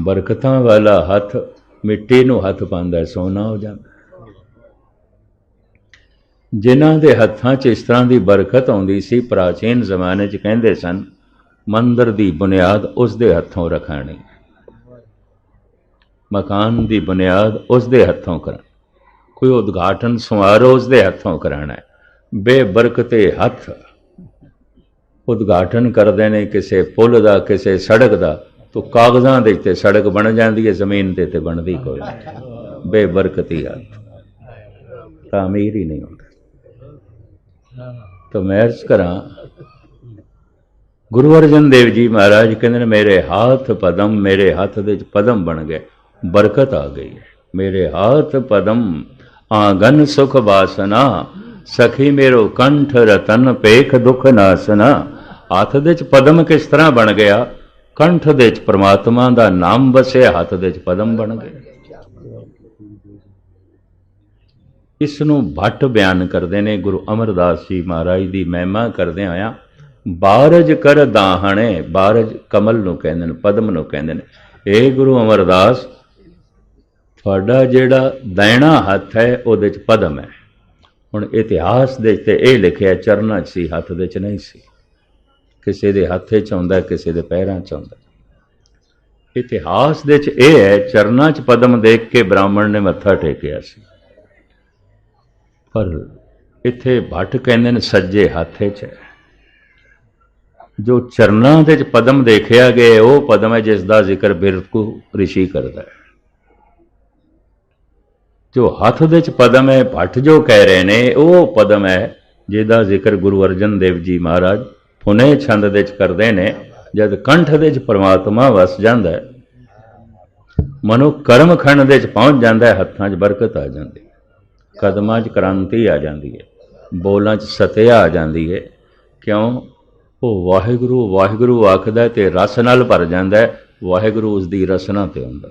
ਬਰਕਤਾਂ ਵਾਲਾ ਹੱਥ ਮਿੱਟੀ ਨੂੰ ਹੱਥ ਪਾਉਂਦਾ ਸੋਨਾ ਹੋ ਜਾਂਦਾ। ਜਿਨ੍ਹਾਂ ਦੇ ਹੱਥਾਂ 'ਚ ਇਸ ਤਰ੍ਹਾਂ ਦੀ ਬਰਕਤ ਆਉਂਦੀ ਸੀ, ਪ੍ਰਾਚੀਨ ਜ਼ਮਾਨੇ 'ਚ ਕਹਿੰਦੇ ਸਨ ਮੰਦਰ ਦੀ ਬੁਨਿਆਦ ਉਸ ਦੇ ਹੱਥੋਂ ਰਖਾਣੀ, ਮਕਾਨ ਦੀ ਬੁਨਿਆਦ ਉਸ ਦੇ ਹੱਥੋਂ ਕਰਾਣੀ, ਕੋਈ ਉਦਘਾਟਨ ਸਮਾਰੋਹ ਉਸ ਦੇ ਹੱਥੋਂ ਕਰਾਣਾ। ਬੇਬਰਕਤੇ ਹੱਥ ਉਦਘਾਟਨ ਕਰਦੇ ਨੇ ਕਿਸੇ ਪੁੱਲ ਦਾ, ਕਿਸੇ ਸੜਕ ਦਾ, ਤੋ ਕਾਗਜ਼ਾਂ ਦੇ ਉੱਤੇ ਸੜਕ ਬਣ ਜਾਂਦੀ ਹੈ, ਜ਼ਮੀਨ ਦੇ ਉੱਤੇ ਬਣਦੀ ਕੋਈ ਨਹੀਂ। ਬੇਬਰਕਤੀ ਹੱਥ ਤਾਮੀਰ ਹੀ ਨਹੀਂ ਹੁੰਦਾ। ਤਾਂ ਮੈਂ ਅਰਜ਼ ਕਰਾਂ, ਗੁਰੂ ਅਰਜਨ ਦੇਵ ਜੀ ਮਹਾਰਾਜ ਕਹਿੰਦੇ ਨੇ ਮੇਰੇ ਹੱਥ ਪਦਮ, ਮੇਰੇ ਹੱਥ ਦੇ ਵਿੱਚ ਪਦਮ ਬਣ ਗਏ, ਬਰਕਤ ਆ ਗਈ ਹੈ। ਮੇਰੇ ਹੱਥ ਪਦਮ ਆਂਗਨ ਸੁਖ ਬਾਸਨਾ, ਸਖੀ ਮੇਰੋ ਕੰਠ ਰਤਨ ਪੇਖ ਦੁਖ ਨਾਸਨਾ। ਹੱਥ ਦੇ ਵਿੱਚ ਪਦਮ ਕਿਸ ਤਰ੍ਹਾਂ ਬਣ ਗਿਆ? ਕੰਠ ਦੇ ਵਿੱਚ ਪਰਮਾਤਮਾ ਦਾ ਨਾਮ ਵਸਿਆ, ਹੱਥ ਦੇ ਵਿੱਚ ਪਦਮ ਬਣ ਗਏ। ਇਸ ਨੂੰ ਭੱਟ ਬਿਆਨ ਕਰਦੇ ਨੇ ਗੁਰੂ ਅਮਰਦਾਸ ਜੀ ਮਹਾਰਾਜ ਦੀ ਮਹਿਮਾ ਕਰਦੇ ਹੋਇਆ। ਬਾਰਜ ਕਰ ਦਾਹਣੇ, ਬਾਰਜ ਕਮਲ ਨੂੰ ਕਹਿੰਦੇ ਨੇ, ਪਦਮ ਨੂੰ ਕਹਿੰਦੇ ਨੇ। ਇਹ ਗੁਰੂ ਅਮਰਦਾਸ, ਤੁਹਾਡਾ ਜਿਹੜਾ ਦਾਇਣਾ ਹੱਥ ਹੈ ਉਹਦੇ 'ਚ ਪਦਮ ਹੈ। ਹੁਣ ਇਤਿਹਾਸ ਦੇ ਤੇ ਇਹ ਲਿਖਿਆ ਚਰਨਾਂ 'ਚ ਸੀ, ਹੱਥ ਦੇ 'ਚ ਨਹੀਂ ਸੀ। ਕਿਸੇ ਦੇ ਹੱਥ 'ਚ ਆਉਂਦਾ, ਕਿਸੇ ਦੇ ਪੈਰਾਂ 'ਚ ਆਉਂਦਾ। ਇਤਿਹਾਸ ਦੇ 'ਚ ਇਹ ਹੈ ਚਰਨਾਂ 'ਚ ਪਦਮ ਦੇਖ ਕੇ ਬ੍ਰਾਹਮਣ ਨੇ ਮੱਥਾ ਟੇਕਿਆ ਸੀ, ਪਰ ਇੱਥੇ ਭੱਟ ਕਹਿੰਦੇ ਨੇ ਸੱਜੇ ਹੱਥ 'ਚ ਹੈ। ਜੋ ਚਰਨਾਂ ਦੇ 'ਚ ਪਦਮ ਦੇਖਿਆ ਗਿਆ ਉਹ ਪਦਮ ਹੈ ਜਿਸ ਦਾ ਜ਼ਿਕਰ ਬਿਰਕੂ ਰਿਸ਼ੀ ਕਰਦਾ ਹੈ। ਜੋ ਹੱਥ ਦੇ 'ਚ ਪਦਮ ਹੈ, ਭੱਟ ਜੋ ਕਹਿ ਰਹੇ ਨੇ, ਉਹ ਪਦਮ ਹੈ ਜਿਹਦਾ ਜ਼ਿਕਰ ਗੁਰੂ ਅਰਜਨ ਦੇਵ ਜੀ ਮਹਾਰਾਜ ਪੁਨੇ ਛੰਦ ਦੇ 'ਚ ਕਰਦੇ ਨੇ। ਜਦ ਕੰਠ ਦੇ 'ਚ ਪਰਮਾਤਮਾ ਵਸ ਜਾਂਦਾ ਹੈ, ਮਨੁੱਖ ਕਰਮ ਖੰਡ ਦੇ 'ਚ ਪਹੁੰਚ ਜਾਂਦਾ ਹੈ, ਹੱਥਾਂ 'ਚ ਬਰਕਤ ਆ ਜਾਂਦੀ, ਕਦਮਾਂ 'ਚ ਕ੍ਰਾਂਤੀ ਆ ਜਾਂਦੀ ਹੈ, ਬੋਲਾਂ 'ਚ ਸਤਿਆ ਆ ਜਾਂਦੀ ਹੈ। ਕਿਉਂ? ਉਹ ਵਾਹਿਗੁਰੂ ਵਾਹਿਗੁਰੂ ਆਖਦਾ ਤੇ ਰਸ ਨਾਲ ਭਰ ਜਾਂਦਾ ਹੈ। ਵਾਹਿਗੁਰੂ ਉਸ ਦੀ ਰਸਨਾ 'ਤੇ ਹੁੰਦਾ,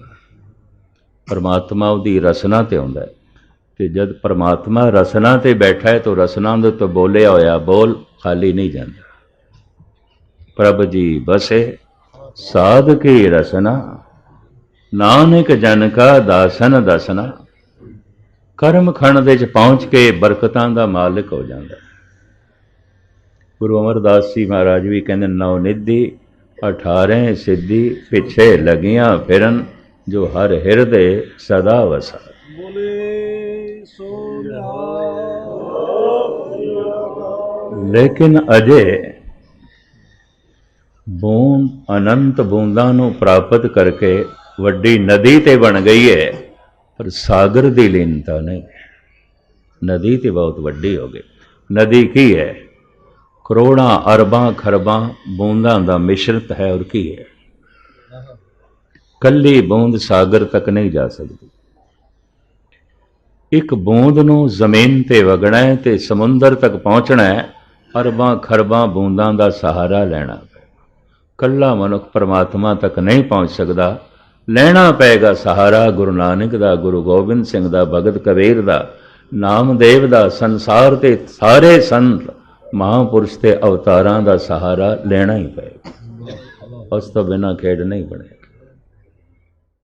ਪਰਮਾਤਮਾ ਉਹਦੀ ਰਸਨਾ 'ਤੇ ਹੁੰਦਾ ਹੈ। ਅਤੇ ਜਦ ਪਰਮਾਤਮਾ ਰਸਨਾ 'ਤੇ ਬੈਠਾ ਹੈ ਤਾਂ ਰਸਨਾ ਦੇ ਤੋਂ ਬੋਲਿਆ ਹੋਇਆ ਬੋਲ ਖਾਲੀ ਨਹੀਂ ਜਾਂਦਾ। ਪ੍ਰਭ ਜੀ ਬਸੇ ਸਾਧ ਕੀ ਰਸਨਾ, ਨਾਨਕ ਜਨ ਕਾ ਦਾਸਨ ਦਸਨਾ। ਕਰਮ ਖੰਡ ਦੇ 'ਚ ਪਹੁੰਚ ਕੇ ਬਰਕਤਾਂ ਦਾ ਮਾਲਕ ਹੋ ਜਾਂਦਾ। ਗੁਰੂ ਅਮਰਦਾਸ ਜੀ ਮਹਾਰਾਜ ਵੀ ਕਹਿੰਦੇ ਨੌ ਨਿਧੀ 18 ਸਿੱਧੀ, ਪਿੱਛੇ ਲੱਗੀਆਂ ਫਿਰਨ ਜੋ ਹਰ ਹਿਰਦੇ ਸਦਾ ਵਸਾ। ਲੇਕਿਨ ਅਜੇ ਬੂੰਦ ਅਨੰਤ ਬੂੰਦਾਂ ਨੂੰ ਪ੍ਰਾਪਤ ਕਰਕੇ ਵੱਡੀ ਨਦੀ ਤੇ ਬਣ ਗਈ ਹੈ, ਪਰ ਸਾਗਰ ਦੀ ਲੀਨਤਾ ਨਹੀਂ। ਨਦੀ ਤੇ ਬਹੁਤ ਵੱਡੀ ਹੋ ਗਈ। ਨਦੀ ਕੀ ਹੈ? ਕਰੋੜਾਂ ਅਰਬਾਂ ਖਰਬਾਂ ਬੂੰਦਾਂ ਦਾ ਮਿਸ਼ਰਤ ਹੈ। ਔਰ ਕੀ ਹੈ? ਕੱਲੀ ਬੂੰਦ ਸਾਗਰ ਤੱਕ ਨਹੀਂ ਜਾ ਸਕਦੀ। ਇੱਕ ਬੂੰਦ ਨੂੰ ਜ਼ਮੀਨ ਤੇ ਵਗਣਾ ਹੈ ਤੇ ਸਮੁੰਦਰ ਤੱਕ ਪਹੁੰਚਣਾ ਹੈ, ਅਰਬਾਂ ਖਰਬਾਂ ਬੂੰਦਾਂ ਦਾ ਸਹਾਰਾ ਲੈਣਾ। ਕੱਲਾ ਮਨੁੱਖ ਪਰਮਾਤਮਾ ਤੱਕ ਨਹੀਂ ਪਹੁੰਚ ਸਕਦਾ, ਲੈਣਾ ਪਏਗਾ ਸਹਾਰਾ ਗੁਰੂ ਨਾਨਕ ਦਾ, ਗੁਰੂ ਗੋਬਿੰਦ ਸਿੰਘ ਦਾ, ਭਗਤ ਕਬੀਰ ਦਾ, ਨਾਮਦੇਵ ਦਾ, ਸੰਸਾਰ ਦੇ ਸਾਰੇ ਸੰਤ ਮਹਾਂਪੁਰਸ਼ ਤੇ ਅਵਤਾਰਾਂ ਦਾ ਸਹਾਰਾ ਲੈਣਾ ਹੀ ਪਏਗਾ। ਉਸ ਤੋਂ ਬਿਨਾਂ ਖੇਡ ਨਹੀਂ ਬਣੇ।